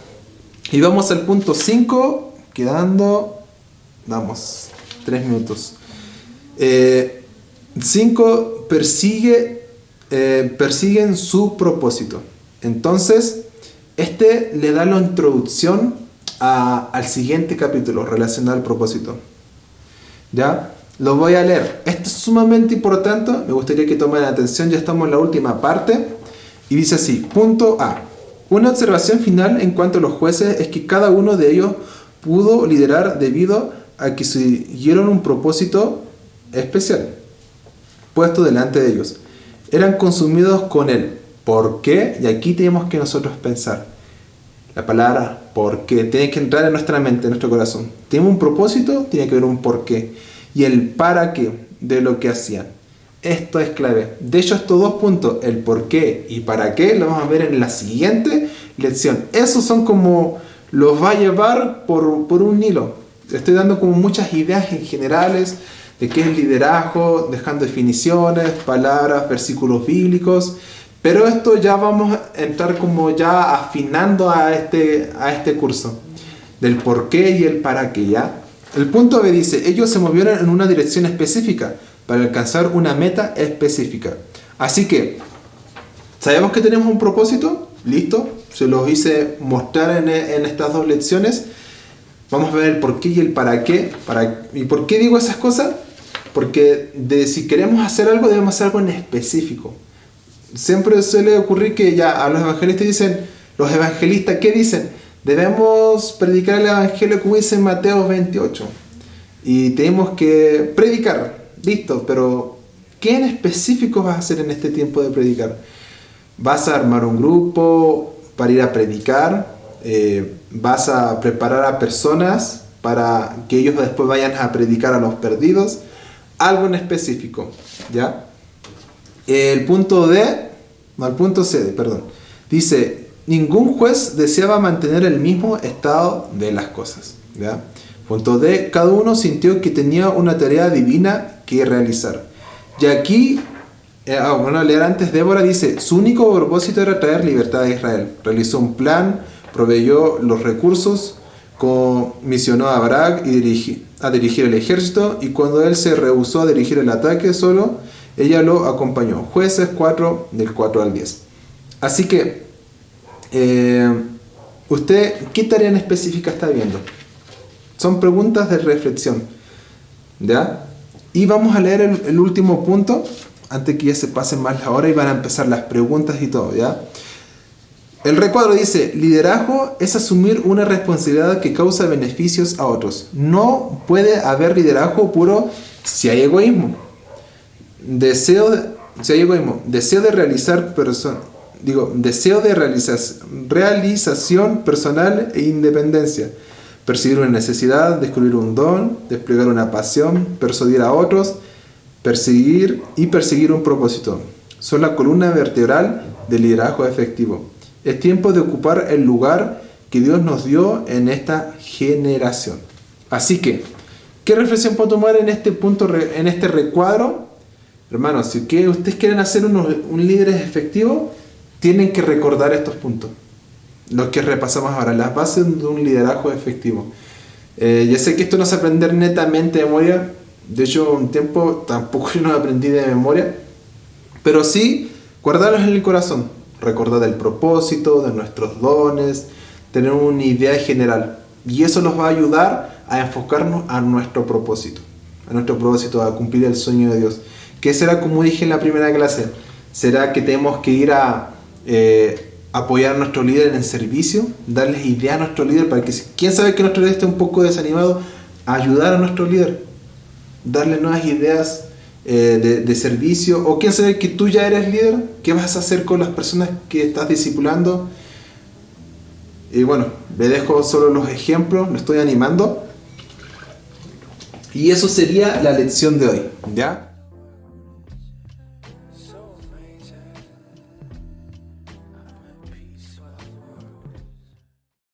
Y vamos al punto 5, quedando, vamos, 3 minutos. 5, persiguen su propósito. Entonces, le da la introducción al siguiente capítulo relacionado al propósito. ¿Ya? Lo voy a leer. Esto es sumamente importante. Me gustaría que tomen atención. Ya estamos en la última parte. Y dice así. Punto A. Una observación final en cuanto a los jueces es que cada uno de ellos pudo liderar debido a que siguieron un propósito especial puesto delante de ellos. Eran consumidos con él. ¿Por qué? Y aquí tenemos que nosotros pensar. La palabra por qué tiene que entrar en nuestra mente, en nuestro corazón. Tiene un propósito, tiene que haber un por qué. Y el para qué de lo que hacían. Esto es clave. De hecho, estos 2 puntos, el por qué y para qué, lo vamos a ver en la siguiente lección. Esos son como los va a llevar por un hilo. estoy dando como muchas ideas en generales de qué es liderazgo, dejando definiciones, palabras, versículos bíblicos, pero esto ya vamos a entrar como ya afinando a este curso, del por qué y el para qué, ¿ya? El punto B dice, ellos se movieron en una dirección específica para alcanzar una meta específica. Así que, ¿sabemos que tenemos un propósito? Listo, se los hice mostrar en estas dos lecciones. Vamos a ver el por qué y el para qué. ¿Y por qué digo esas cosas? Porque si queremos hacer algo, debemos hacer algo en específico. Siempre suele ocurrir que ya a los evangelistas dicen, los evangelistas, ¿qué dicen? Debemos predicar el evangelio como dice en Mateo 28. Y tenemos que predicar, listo, pero ¿qué en específico vas a hacer en este tiempo de predicar? ¿Vas a armar un grupo para ir a predicar? ¿Vas a preparar a personas para que ellos después vayan a predicar a los perdidos? Algo en específico, ¿ya? El punto C, dice, ningún juez deseaba mantener el mismo estado de las cosas, ¿ya? Punto D, cada uno sintió que tenía una tarea divina que realizar. Y aquí, leer antes, Débora dice, su único propósito era traer libertad a Israel. Realizó un plan, proveyó los recursos, comisionó a Barak a dirigir el ejército, y cuando él se rehusó a dirigir el ataque solo, ella lo acompañó. Jueces 4, del 4 al 10. Así que, ¿usted qué tarea en específica está viendo? Son preguntas de reflexión, ¿ya? Y vamos a leer el último punto, antes que ya se pasen más la hora y van a empezar las preguntas y todo, ¿ya? El recuadro dice, liderazgo es asumir una responsabilidad que causa beneficios a otros. No puede haber liderazgo puro si hay egoísmo. Deseo de realización personal e independencia. Perseguir una necesidad, descubrir un don, desplegar una pasión, persuadir a otros, perseguir un propósito. Son la columna vertebral del liderazgo efectivo. Es tiempo de ocupar el lugar que Dios nos dio en esta generación. Así que, ¿qué reflexión puedo tomar en este punto, en este recuadro? Hermanos, si ustedes quieren hacer un líder efectivo, tienen que recordar estos puntos. Los que repasamos ahora, las bases de un liderazgo efectivo. Ya sé que esto no es aprender netamente de memoria. De hecho, un tiempo tampoco yo no aprendí de memoria. Pero sí, guardarlos en el corazón. Recordar el propósito, de nuestros dones, tener una idea general. Y eso nos va a ayudar a enfocarnos a nuestro propósito. A cumplir el sueño de Dios. ¿Qué será, como dije en la primera clase? ¿Será que tenemos que ir a apoyar a nuestro líder en servicio? Darles idea a nuestro líder para que, quién sabe que nuestro líder esté un poco desanimado, ayudar a nuestro líder, darle nuevas ideas de servicio. O quién sabe que tú ya eres líder, ¿qué vas a hacer con las personas que estás discipulando? Y bueno, le dejo solo los ejemplos, me estoy animando. Y eso sería la lección de hoy, ¿ya?